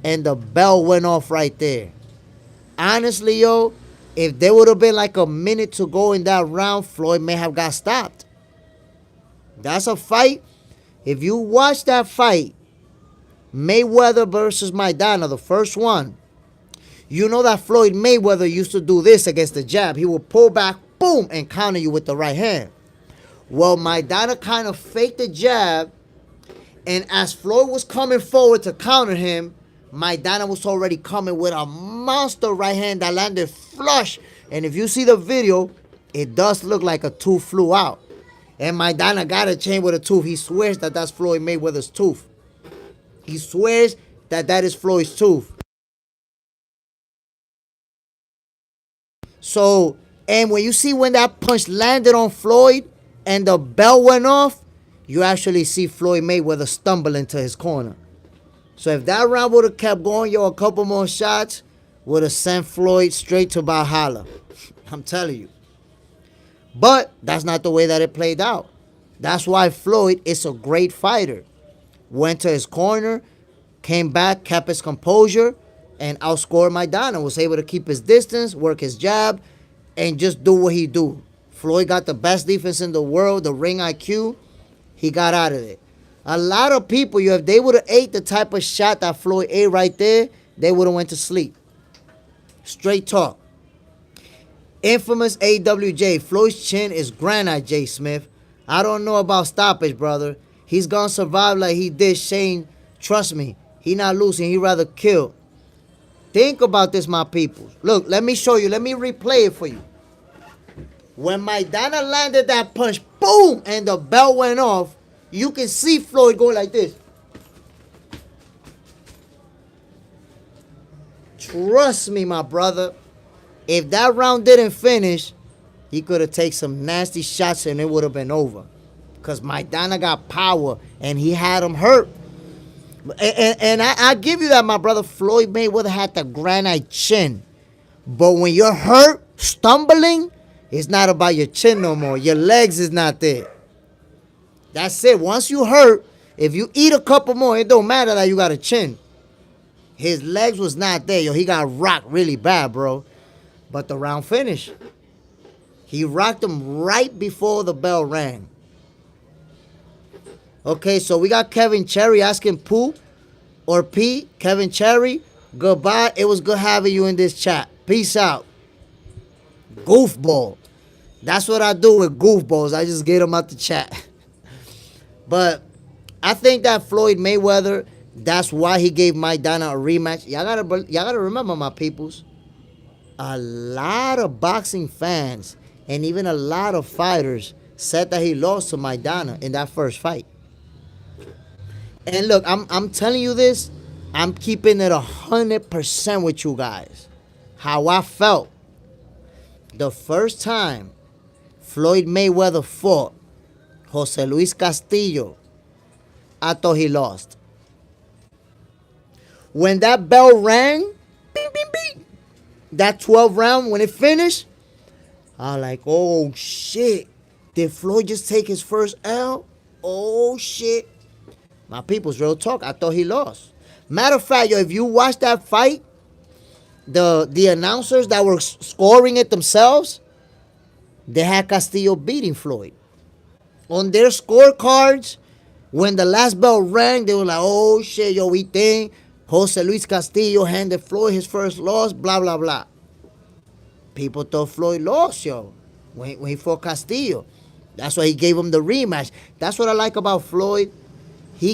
and the bell went off right there. Honestly, yo, if there would have been like a minute to go in that round, Floyd may have got stopped. That's a fight. If you watch that fight, Mayweather versus Maidana, the first one, you know that Floyd Mayweather used to do this against the jab. He would pull back, boom, and counter you with the right hand. Well, Maidana kind of faked the jab, and as Floyd was coming forward to counter him, Maidana was already coming with a monster right hand that landed flush. And if you see the video, it does look like a tooth flew out. And Maidana got a chain with a tooth. He swears that that's Floyd Mayweather's tooth. He swears that that is Floyd's tooth. So, and when you see when that punch landed on Floyd and the bell went off, you actually see Floyd Mayweather stumble into his corner. So if that round would have kept going, yo, a couple more shots would have sent Floyd straight to Valhalla. I'm telling you. But that's not the way that it played out. That's why Floyd is a great fighter. Went to his corner, came back, kept his composure, and outscored Maidana. Was able to keep his distance, work his jab, and just do what he do. Floyd got the best defense in the world, the ring IQ. He got out of it. A lot of people, if they would have ate the type of shot that Floyd ate right there, they would have went to sleep. Straight talk. Infamous AWJ. Floyd's chin is granite, JSmiff. I don't know about stoppage, brother. He's gonna survive like he did Shane. Trust me, he not losing. He rather kill. Think about this, my people. Look, let me show you. Let me replay it for you. When Maidana landed that punch, boom, and the bell went off, you can see Floyd going like this. Trust me, my brother. If that round didn't finish, He could have taken some nasty shots and it would have been over. Because Maidana got power and he had him hurt. And I give you that, my brother. Floyd Mayweather had the granite chin. But when you're hurt, stumbling, it's not about your chin no more. Your legs is not there. That's it. Once you hurt, if you eat a couple more, it don't matter that you got a chin. His legs was not there. Yo, he got rocked really bad, bro. But the round finished. He rocked him right before the bell rang. Okay, so we got Kevin Cherry asking Pooh or P. Kevin Cherry, goodbye. It was good having you in this chat. Peace out. Goofball. That's what I do with goofballs. I just get them out the chat. But I think that Floyd Mayweather, that's why he gave Maidana a rematch. Y'all gotta remember, my peoples, a lot of boxing fans and even a lot of fighters said that he lost to Maidana in that first fight. And look, I'm telling you this, I'm keeping it 100% with you guys. How I felt the first time Floyd Mayweather fought Jose Luis Castillo, I thought he lost. When that bell rang, bing, bing, bing, that 12th round, when it finished, I was like, oh, shit. Did Floyd just take his first L? Oh, shit. My people's real talk. I thought he lost. Matter of fact, yo, if you watch that fight, the announcers that were scoring it themselves, they had Castillo beating Floyd. On their scorecards, when the last bell rang, they were like, oh, shit, yo, we think Jose Luis Castillo handed Floyd his first loss, blah, blah, blah. People thought Floyd lost, yo, when he fought Castillo. That's why he gave him the rematch. That's what I like about Floyd. He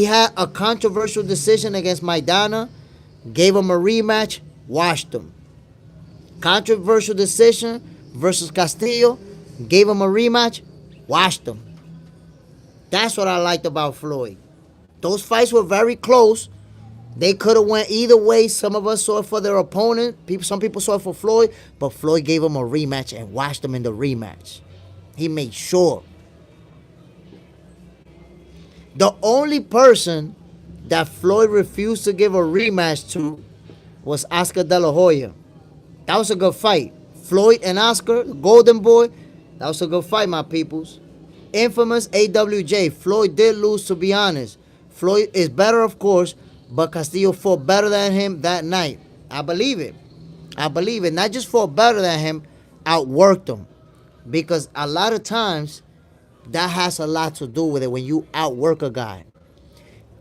had a controversial decision against Maidana, gave him a rematch, washed him. Controversial decision versus Castillo, gave him a rematch, washed him. That's what I liked about Floyd. Those fights were very close. They could have went either way. Some of us saw it for their opponent. Some people saw it for Floyd, but Floyd gave him a rematch and washed him in the rematch. He made sure. The only person that Floyd refused to give a rematch to was Oscar De La Hoya. That was a good fight. Floyd and Oscar, the Golden Boy, that was a good fight, my peoples. Infamous AWJ. Floyd did lose, to be honest. Floyd is better, of course, but Castillo fought better than him that night. I believe it. I believe it. Not just fought better than him, outworked him. Because a lot of times, that has a lot to do with it when you outwork a guy.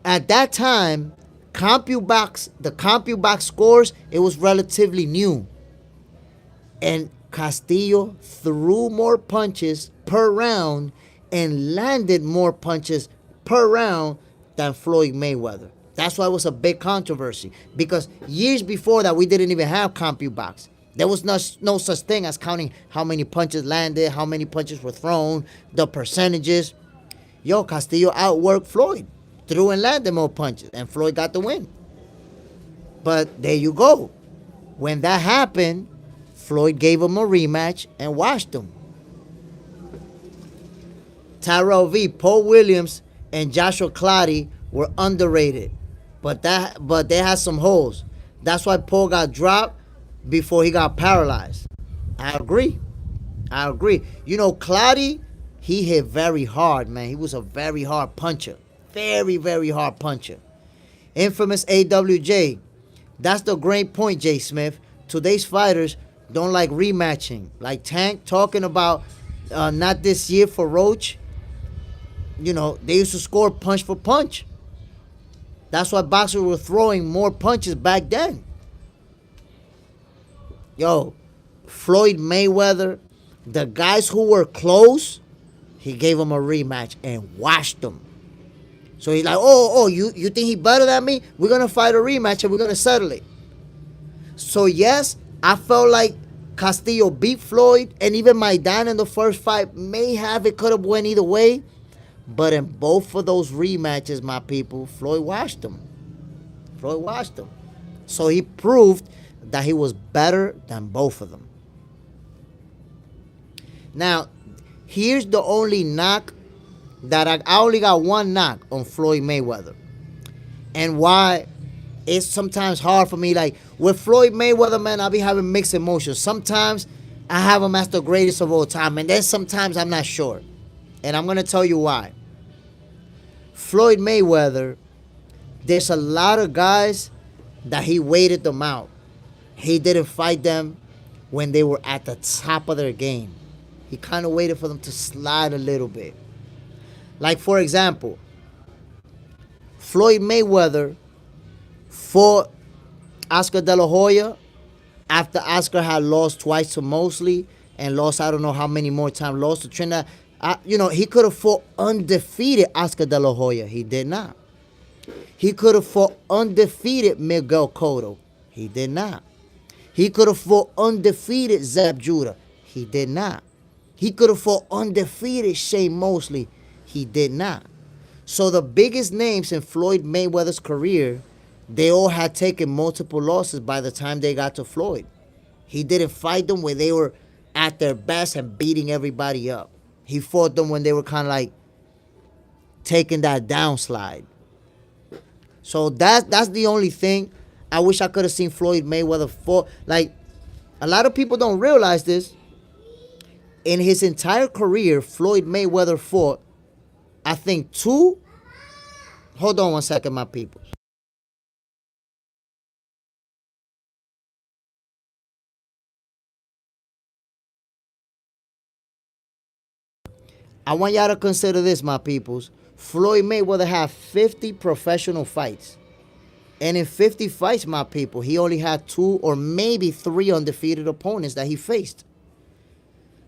At that time, the CompuBox scores, it was relatively new. And Castillo threw more punches per round and landed more punches per round than Floyd Mayweather. That's why it was a big controversy. Because years before that, we didn't even have CompuBox. There was no such thing as counting how many punches landed, how many punches were thrown, the percentages. Yo, Castillo outworked Floyd. Threw and landed more punches. And Floyd got the win. But there you go. When that happened, Floyd gave him a rematch and washed him. Tyrell V, Paul Williams, and Joshua Clottey were underrated. But they had some holes. That's why Paul got dropped before he got paralyzed. I agree. You know, Clottey, he hit very hard, man. He was a very hard puncher. Very, very hard puncher. Infamous AWJ. That's the great point, JSmiff. Today's fighters don't like rematching. Like Tank talking about not this year for Roach. You know, they used to score punch for punch. That's why boxers were throwing more punches back then. Yo, Floyd Mayweather, the guys who were close, he gave them a rematch and washed them. So he's like, you think he better than me? We're going to fight a rematch and we're going to settle it. So yes, I felt like Castillo beat Floyd, and even Maidana in the first fight it could have went either way. But in both of those rematches, my people, Floyd washed him. So he proved that he was better than both of them. Now, here's the only knock that I only got one knock on Floyd Mayweather. And why it's sometimes hard for me. Like with Floyd Mayweather, man, I'll be having mixed emotions. Sometimes I have him as the greatest of all time, and then sometimes I'm not sure. And I'm gonna tell you why. Floyd Mayweather, there's a lot of guys that he waited them out. He didn't fight them when they were at the top of their game. He kind of waited for them to slide a little bit. Like, for example, Floyd Mayweather fought Oscar De La Hoya after Oscar had lost twice to Mosley and lost I don't know how many more times, lost to Trinidad. He could have fought undefeated Oscar De La Hoya. He did not. He could have fought undefeated Miguel Cotto. He did not. He could have fought undefeated Zeb Judah. He did not. He could have fought undefeated Shane Mosley. He did not. So the biggest names in Floyd Mayweather's career, they all had taken multiple losses by the time they got to Floyd. He didn't fight them when they were at their best and beating everybody up. He fought them when they were kind of like taking that downslide. So that's the only thing. I wish I could have seen Floyd Mayweather fight. Like, a lot of people don't realize this. In his entire career, Floyd Mayweather fought, I think, hold on one second, my people. I want y'all to consider this, my peoples. Floyd Mayweather had 50 professional fights. And in 50 fights, my people, he only had 2 or maybe 3 undefeated opponents that he faced.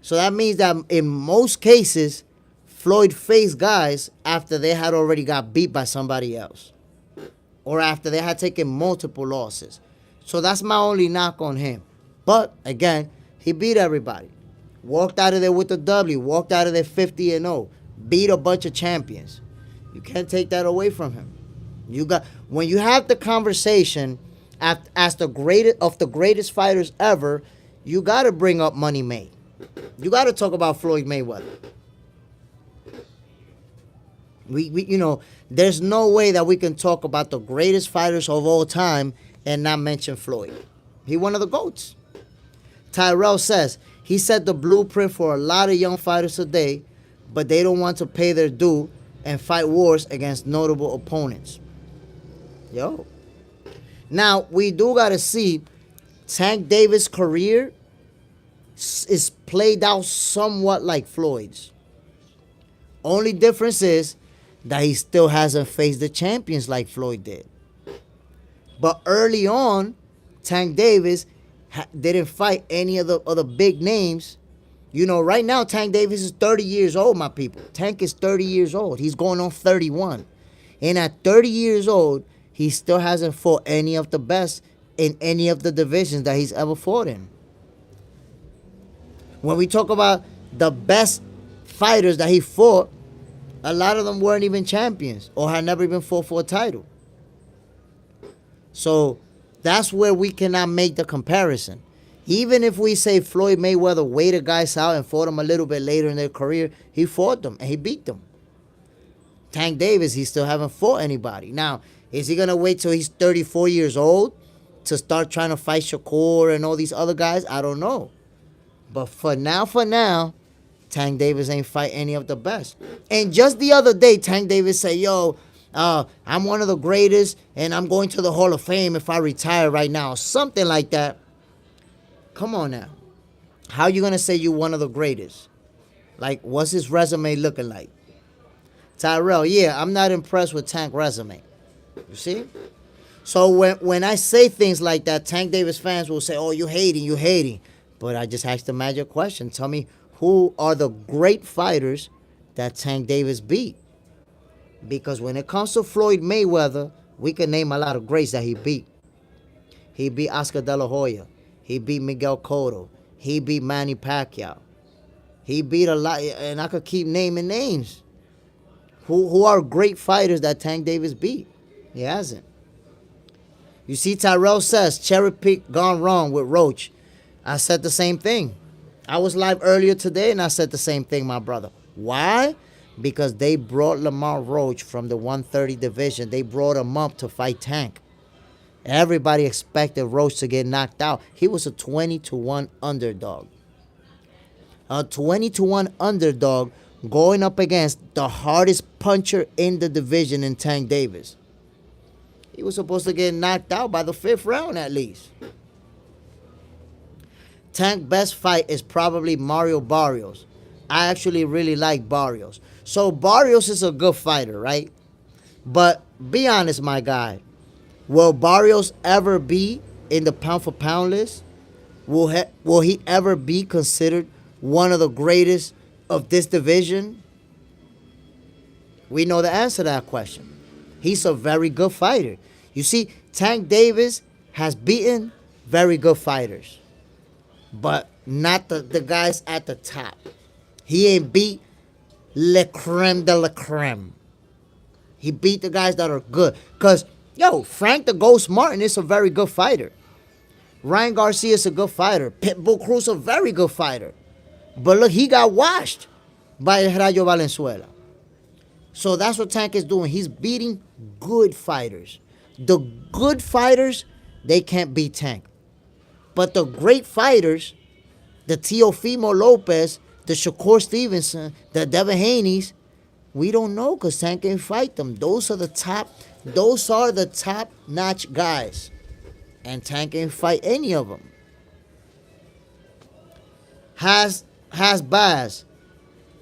So that means that in most cases, Floyd faced guys after they had already got beat by somebody else. Or after they had taken multiple losses. So that's my only knock on him. But, again, he beat everybody. Walked out of there with a W. Walked out of there 50-0. Beat a bunch of champions. You can't take that away from him. When you have the conversation as the greatest fighters ever, you got to bring up Money May. You got to talk about Floyd Mayweather. There's no way that we can talk about the greatest fighters of all time and not mention Floyd. He one of the GOATs. Tyrell says, he set the blueprint for a lot of young fighters today, but they don't want to pay their due and fight wars against notable opponents. Yo. Now, we do got to see Tank Davis' career is played out somewhat like Floyd's. Only difference is that he still hasn't faced the champions like Floyd did. But early on, Tank Davis didn't fight any of the big names. Right now, Tank Davis is 30 years old, my people. Tank is 30 years old. He's going on 31. And at 30 years old, he still hasn't fought any of the best in any of the divisions that he's ever fought in. When we talk about the best fighters that he fought, a lot of them weren't even champions or had never even fought for a title. So that's where we cannot make the comparison. Even if we say Floyd Mayweather waited guys out and fought them a little bit later in their career, he fought them and he beat them. Tank Davis, he still haven't fought anybody. Now, is he going to wait till he's 34 years old to start trying to fight Shakur and all these other guys? I don't know. But for now, Tank Davis ain't fight any of the best. And just the other day, Tank Davis said, I'm one of the greatest and I'm going to the Hall of Fame if I retire right now. Something like that. Come on now. How you going to say you're one of the greatest? Like, what's his resume looking like? Tyrell, yeah, I'm not impressed with Tank's resume. You see? So when I say things like that, Tank Davis fans will say, oh, you hating. But I just asked the magic question. Tell me, who are the great fighters that Tank Davis beat? Because when it comes to Floyd Mayweather, we can name a lot of greats that he beat. He beat Oscar De La Hoya. He beat Miguel Cotto. He beat Manny Pacquiao. He beat a lot, and I could keep naming names. Who are great fighters that Tank Davis beat? He hasn't. You see, Tyrell says, cherry pick gone wrong with Roach. I said the same thing. I was live earlier today and I said the same thing, my brother. Why? Because they brought Lamar Roach from the 130 division. They brought him up to fight Tank. Everybody expected Roach to get knocked out. He was a 20-1 underdog. A 20-1 underdog going up against the hardest puncher in the division in Tank Davis. He was supposed to get knocked out by the 5th round at least. Tank's best fight is probably Mario Barrios. I actually really like Barrios. So Barrios is a good fighter, right? But be honest, my guy. Will Barrios ever be in the pound for pound list? Will he ever be considered one of the greatest of this division? We know the answer to that question. He's a very good fighter. You see, Tank Davis has beaten very good fighters, but not the guys at the top. He ain't beat le creme de la creme. He beat the guys that are good. Because, Frank the Ghost Martin is a very good fighter. Ryan Garcia is a good fighter. Pitbull Cruz a very good fighter. But look, he got washed by El Rayo Valenzuela. So that's what Tank is doing. He's beating good fighters. The good fighters, they can't beat Tank. But the great fighters, the Teofimo Lopez, the Shakur Stevenson, the Devin Haney's, we don't know because Tank can fight them. Those are the top-notch guys. And Tank can fight any of them. Has Baz.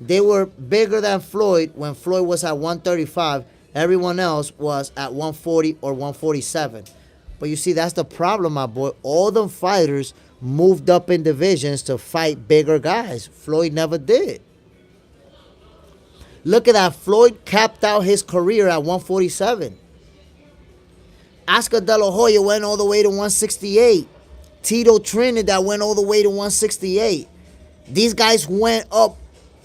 They were bigger than Floyd when Floyd was at 135. Everyone else was at 140 or 147. But you see, that's the problem, my boy. All them fighters moved up in divisions to fight bigger guys. Floyd never did. Look at that. Floyd capped out his career at 147. Oscar De La Hoya went all the way to 168. Tito Trinidad went all the way to 168. These guys went up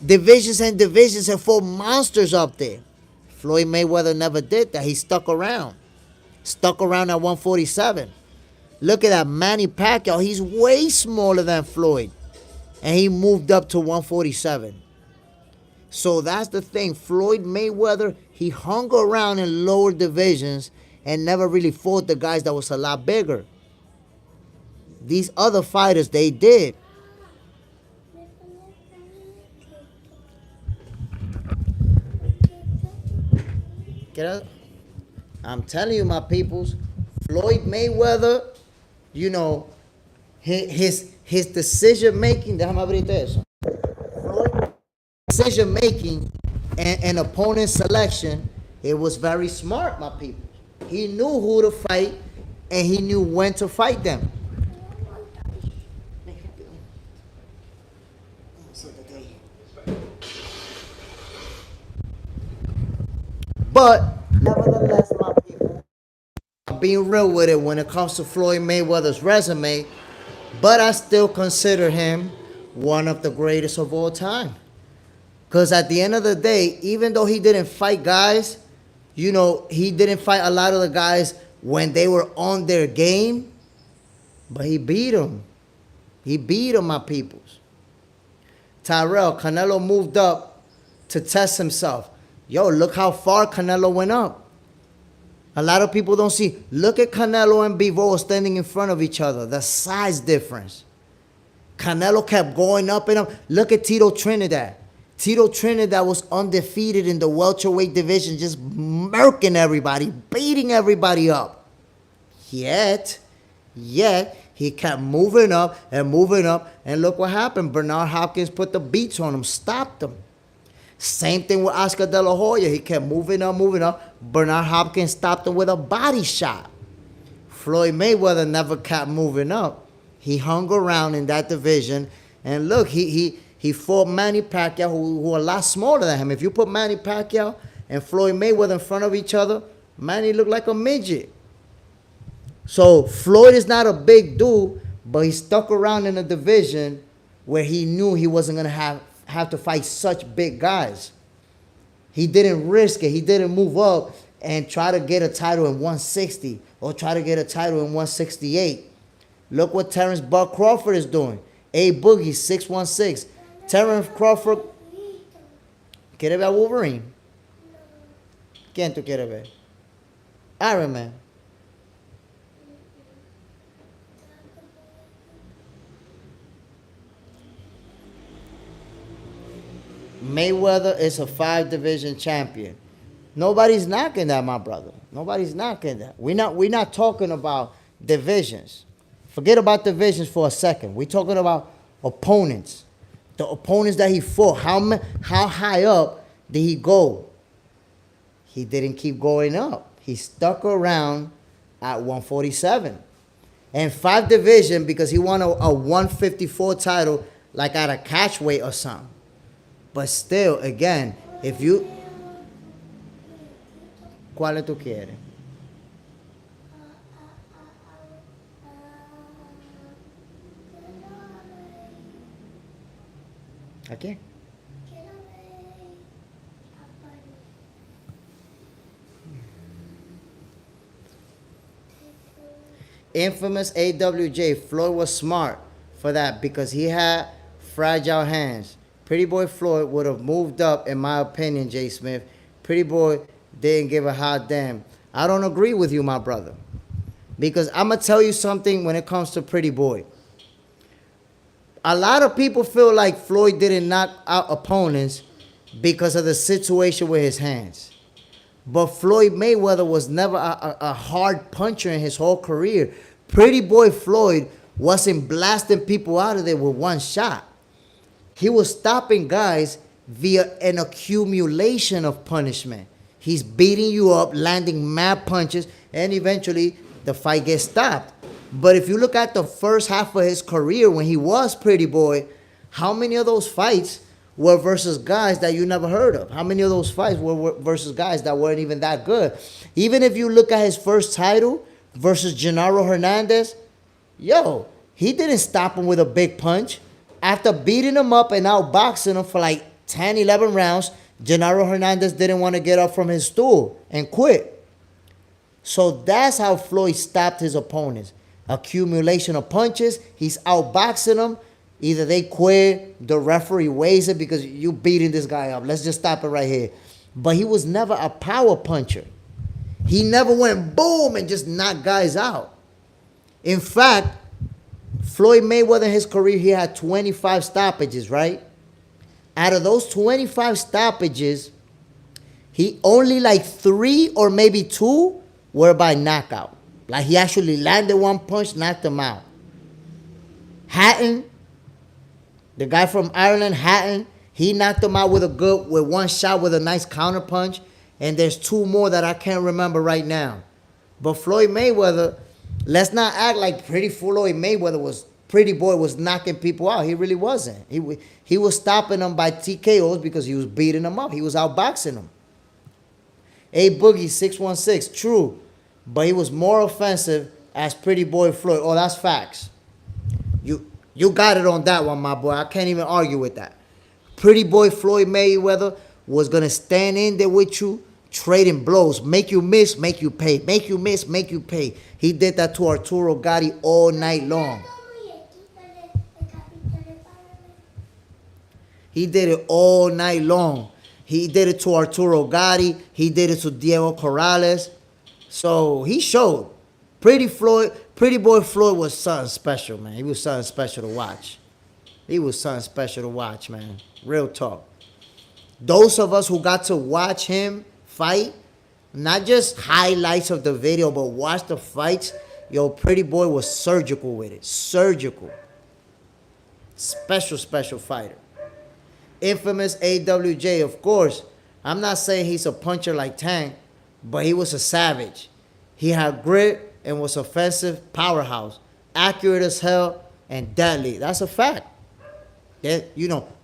divisions and divisions and fought monsters up there. Floyd Mayweather never did that. He stuck around. Stuck around at 147. Look at that. Manny Pacquiao. He's way smaller than Floyd. And he moved up to 147. So that's the thing. Floyd Mayweather, he hung around in lower divisions and never really fought the guys that was a lot bigger. These other fighters, they did. Get up. I'm telling you, my peoples, Floyd Mayweather, his decision making, déjame abrirte eso. Floyd decision making and opponent selection, it was very smart, my people. He knew who to fight and he knew when to fight them. But nevertheless, my people, I'm being real with it when it comes to Floyd Mayweather's resume, but I still consider him one of the greatest of all time. Because at the end of the day, even though he didn't fight guys, he didn't fight a lot of the guys when they were on their game, but he beat them. He beat them, my peoples. Tyrell, Canelo moved up to test himself. Look how far Canelo went up. A lot of people don't see. Look at Canelo and Bivol standing in front of each other. The size difference. Canelo kept going up and up. Look at Tito Trinidad. Tito Trinidad was undefeated in the welterweight division, just murking everybody, beating everybody up. Yet, he kept moving up, and look what happened. Bernard Hopkins put the beats on him, stopped him. Same thing with Oscar De La Hoya. He kept moving up. Bernard Hopkins stopped him with a body shot. Floyd Mayweather never kept moving up. He hung around in that division. And look, he fought Manny Pacquiao, who a lot smaller than him. If you put Manny Pacquiao and Floyd Mayweather in front of each other, Manny looked like a midget. So Floyd is not a big dude, but he stuck around in a division where he knew he wasn't going to have to fight such big guys. He didn't risk it. He didn't move up and try to get a title in 160 or try to get a title in 168. Look what Terrence Buck Crawford is doing. A Boogie 616. Terrence Crawford. ¿Quiere ver a Wolverine? ¿Quién tú quieres ver? Iron Man. Mayweather is a 5-division champion. Nobody's knocking that, my brother. Nobody's knocking that. We're not talking about divisions. Forget about divisions for a second. We're talking about opponents. The opponents that he fought. How high up did he go? He didn't keep going up. He stuck around at 147. And 5-division because he won a 154 title like at a catch weight or something. But still, again, if you... ¿Cuál tú quieres? Aquí. Infamous AWJ. Floyd was smart for that because he had fragile hands. Pretty Boy Floyd would have moved up, in my opinion, JSmiff. Pretty Boy didn't give a hot damn. I don't agree with you, my brother. Because I'm going to tell you something when it comes to Pretty Boy. A lot of people feel like Floyd didn't knock out opponents because of the situation with his hands. But Floyd Mayweather was never a hard puncher in his whole career. Pretty Boy Floyd wasn't blasting people out of there with one shot. He was stopping guys via an accumulation of punishment. He's beating you up, landing mad punches, and eventually the fight gets stopped. But if you look at the first half of his career when he was Pretty Boy, how many of those fights were versus guys that you never heard of? How many of those fights were versus guys that weren't even that good? Even if you look at his first title versus Gennaro Hernandez, he didn't stop him with a big punch. After beating him up and outboxing him for like 10, 11 rounds, Gennaro Hernandez didn't want to get up from his stool and quit. So that's how Floyd stopped his opponents. Accumulation of punches. He's outboxing them. Either they quit, the referee weighs it because you beating this guy up. Let's just stop it right here. But he was never a power puncher. He never went boom and just knocked guys out. In fact, Floyd Mayweather in his career, he had 25 stoppages, right? Out of those 25 stoppages, he only like 3 or maybe 2 were by knockout. Like he actually landed one punch, knocked him out. Hatton, the guy from Ireland, Hatton, he knocked him out with one shot with a nice counter punch. And there's 2 more that I can't remember right now. But Floyd Mayweather, let's not act like Pretty Boy was knocking people out. He really wasn't. He was stopping them by TKOs because he was beating them up. He was outboxing them. A Boogie 616, true. But he was more offensive as Pretty Boy Floyd. Oh, that's facts. You got it on that one, my boy. I can't even argue with that. Pretty Boy Floyd Mayweather was going to stand in there with you, trading blows. Make you miss, make you pay. Make you miss, make you pay. He did that to Arturo Gatti all night long. He did it all night long. He did it to Arturo Gatti. He did it to Diego Corrales. So he showed. Pretty Boy Floyd was something special, man. He was something special to watch. He was something special to watch, man. Real talk. Those of us who got to watch him fight, not just highlights of the video, but watch the fights, Pretty Boy was surgical with it. Surgical. Special fighter. Infamous AWJ, of course. I'm not saying he's a puncher like Tank, but he was a savage. He had grit and was offensive, powerhouse, accurate as hell, and deadly. That's a fact.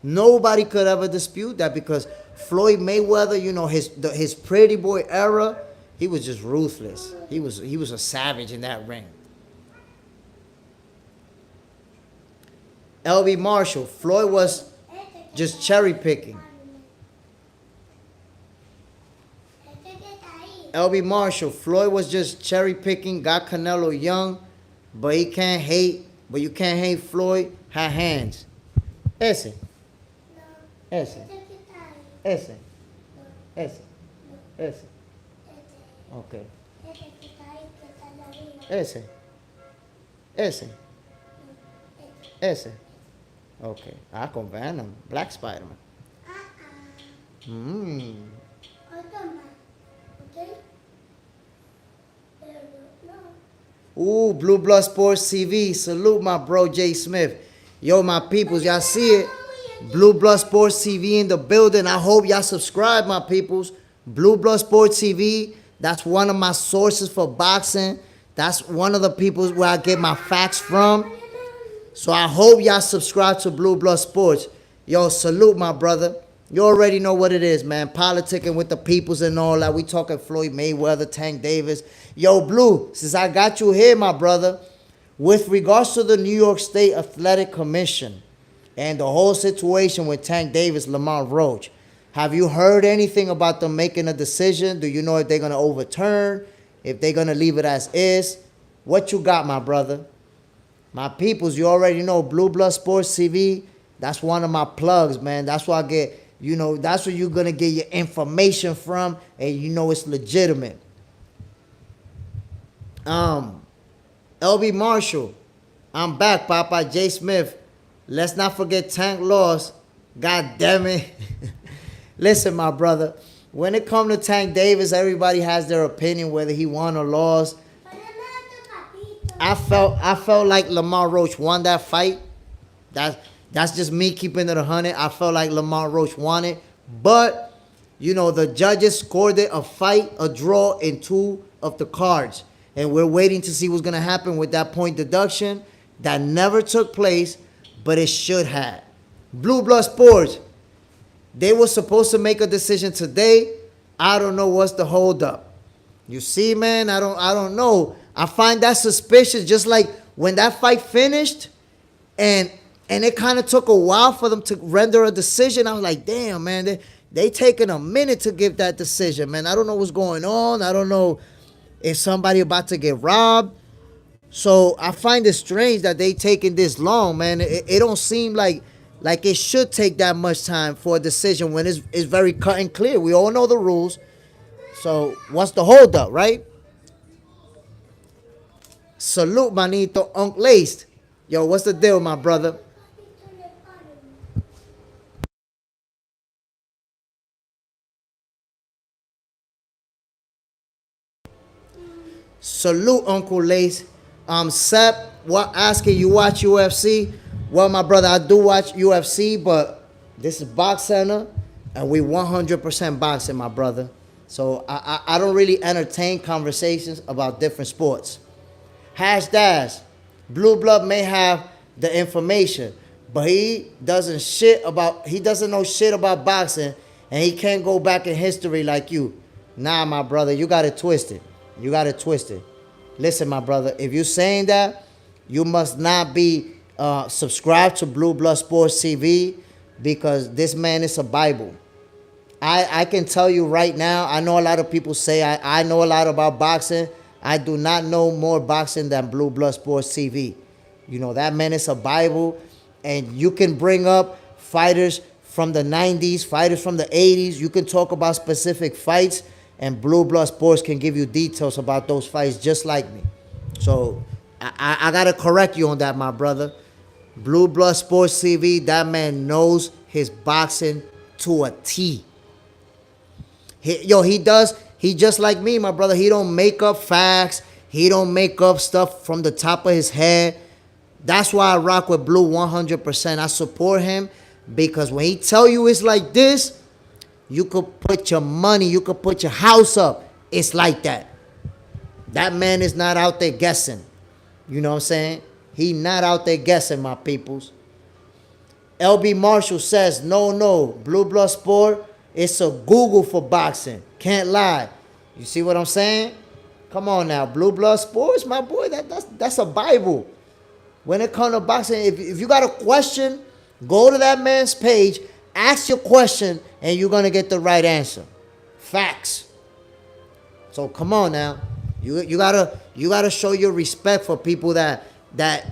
Nobody could ever dispute that because Floyd Mayweather, his Pretty Boy era, he was just ruthless. He was a savage in that ring. LB Marshall, Floyd was just cherry picking. LB Marshall, Floyd was just cherry picking, got Canelo young, but you can't hate Floyd Have hands. Ese. Ese. Ese. Ese. Ese. Okay. Ese. Ese. Ese. Okay. Ah, con Venom. Black Spider-Man. Mmm. Ooh, Blue Blood Sports TV. Salute my bro JSmiff. Yo, my peoples, y'all see it? Blue Blood Sports TV in the building. I hope y'all subscribe, my peoples. Blue Blood Sports TV. That's one of my sources for boxing. That's one of the people where I get my facts from. So I hope y'all subscribe to Blue Blood Sports. Yo, salute, my brother. You already know what it is, man. Politicking with the peoples and all that. We talking Floyd Mayweather, Tank Davis. Yo, Blue, since I got you here, my brother, with regards to the New York State Athletic Commission and the whole situation with Tank Davis, Lamont Roach, have you heard anything about them making a decision? Do you know if they're going to overturn? If they're going to leave it as is? What you got, my brother? My peoples, you already know Blue Blood Sports TV. That's one of my plugs, man. That's where I get, you know, that's where you're going to get your information from, and you know it's legitimate. LB Marshall, I'm back, Papa. JSmiff. Let's not forget Tank lost. God damn it. Listen, my brother. When it comes to Tank Davis, everybody has their opinion whether he won or lost. I felt like Lamont Roach won that fight. That's just me keeping it 100. I felt like Lamont Roach won it. But, you know, the judges scored it a draw in 2 of the cards. And we're waiting to see what's going to happen with that point deduction. That never took place, but it should have. Blue Blood Sports, they were supposed to make a decision today. I don't know what's the holdup. You see, man, I don't know. I find that suspicious, just like when that fight finished and it kind of took a while for them to render a decision. I was like, damn, man, they taking a minute to give that decision, man. I don't know what's going on. I don't know if somebody about to get robbed. So I find it strange that they taking this long, man. It don't seem like it should take that much time for a decision when it's very cut and clear. We all know the rules. So what's the holdup, right? Salute, manito, Uncle Laced. Yo, what's the deal, my brother? Salute, Uncle Lace. Sep, what asking you watch UFC? Well, my brother, I do watch UFC, but this is Box Center, and we 100% boxing, my brother. So I don't really entertain conversations about different sports. Hashtag, Blue Blood may have the information, but he doesn't know shit about boxing, and he can't go back in history like you. Nah, my brother, you got it twisted. You got it twisted. Listen, my brother, if you're saying that, you must not be subscribed to Blue Blood Sports TV, because this man is a Bible. I can tell you right now, I know a lot of people say I know a lot about boxing. I do not know more boxing than Blue Blood Sports TV. You know, that man is a Bible, and you can bring up fighters from the 90s, fighters from the 80s. You can talk about specific fights, and Blue Blood Sports can give you details about those fights just like me. So I got to correct you on that, my brother. Blue Blood Sports TV, that man knows his boxing to a T. He just like me, my brother. He don't make up facts. He don't make up stuff from the top of his head. That's why I rock with Blue 100%. I support him because when he tell you it's like this, you could put your money, you could put your house up. It's like that. That man is not out there guessing. You know what I'm saying? He not out there guessing, my peoples. LB Marshall says, no, Blue Blood Sport, it's a Google for boxing. Can't lie. You see what I'm saying? Come on now. Blue Blood Sports, my boy, that's a Bible. When it comes to boxing, if you got a question, go to that man's page, ask your question, and you're going to get the right answer. Facts. So come on now. You gotta show your respect for people that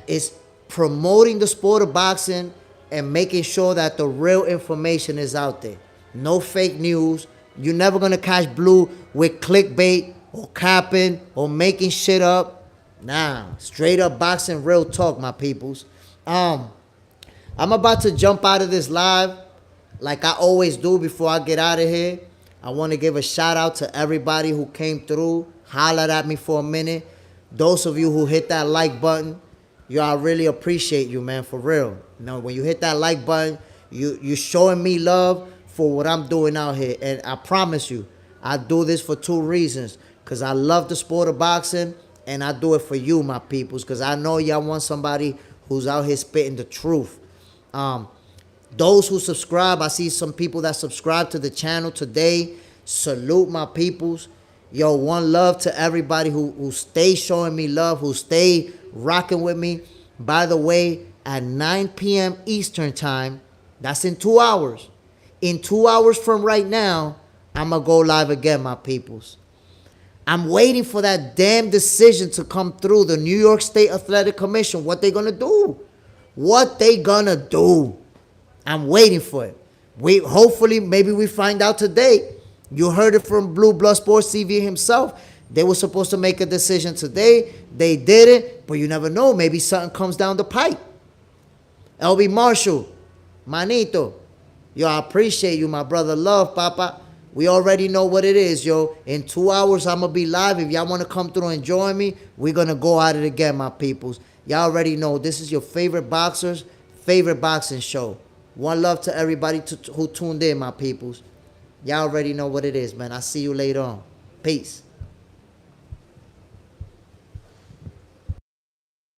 is promoting the sport of boxing and making sure that the real information is out there. No fake news. You're never going to catch Blue with clickbait or capping or making shit up. Nah, straight up boxing, real talk, my peoples. I'm about to jump out of this live like I always do before I get out of here. I want to give a shout out to everybody who came through, hollered at me for a minute. Those of you who hit that like button, yo, I really appreciate you, man, for real. You know, when you hit that like button, you showing me love for what I'm doing out here. And I promise you, I do this for 2 reasons. Because I love the sport of boxing, and I do it for you, my peoples. Because I know y'all want somebody who's out here spitting the truth. Those who subscribe, I see some people that subscribe to the channel today. Salute my peoples. Yo, one love to everybody who stay showing me love, who stay rocking with me. By the way, at 9 p.m. Eastern time, that's in 2 hours. In 2 hours from right now, I'm going to go live again, my peoples. I'm waiting for that damn decision to come through. The New York State Athletic Commission, what they going to do? What they going to do? I'm waiting for it. Hopefully, maybe we find out today. You heard it from Blue Blood Sports TV himself. They were supposed to make a decision today. They didn't, but you never know. Maybe something comes down the pipe. LB Marshall, manito. Yo, I appreciate you, my brother. Love, papa. We already know what it is, yo. In 2 hours, I'm going to be live. If y'all want to come through and join me, we're going to go at it again, my peoples. Y'all already know this is your favorite boxer's favorite boxing show. One love to everybody who tuned in, my peoples. Y'all already know what it is, man. I'll see you later on. Peace.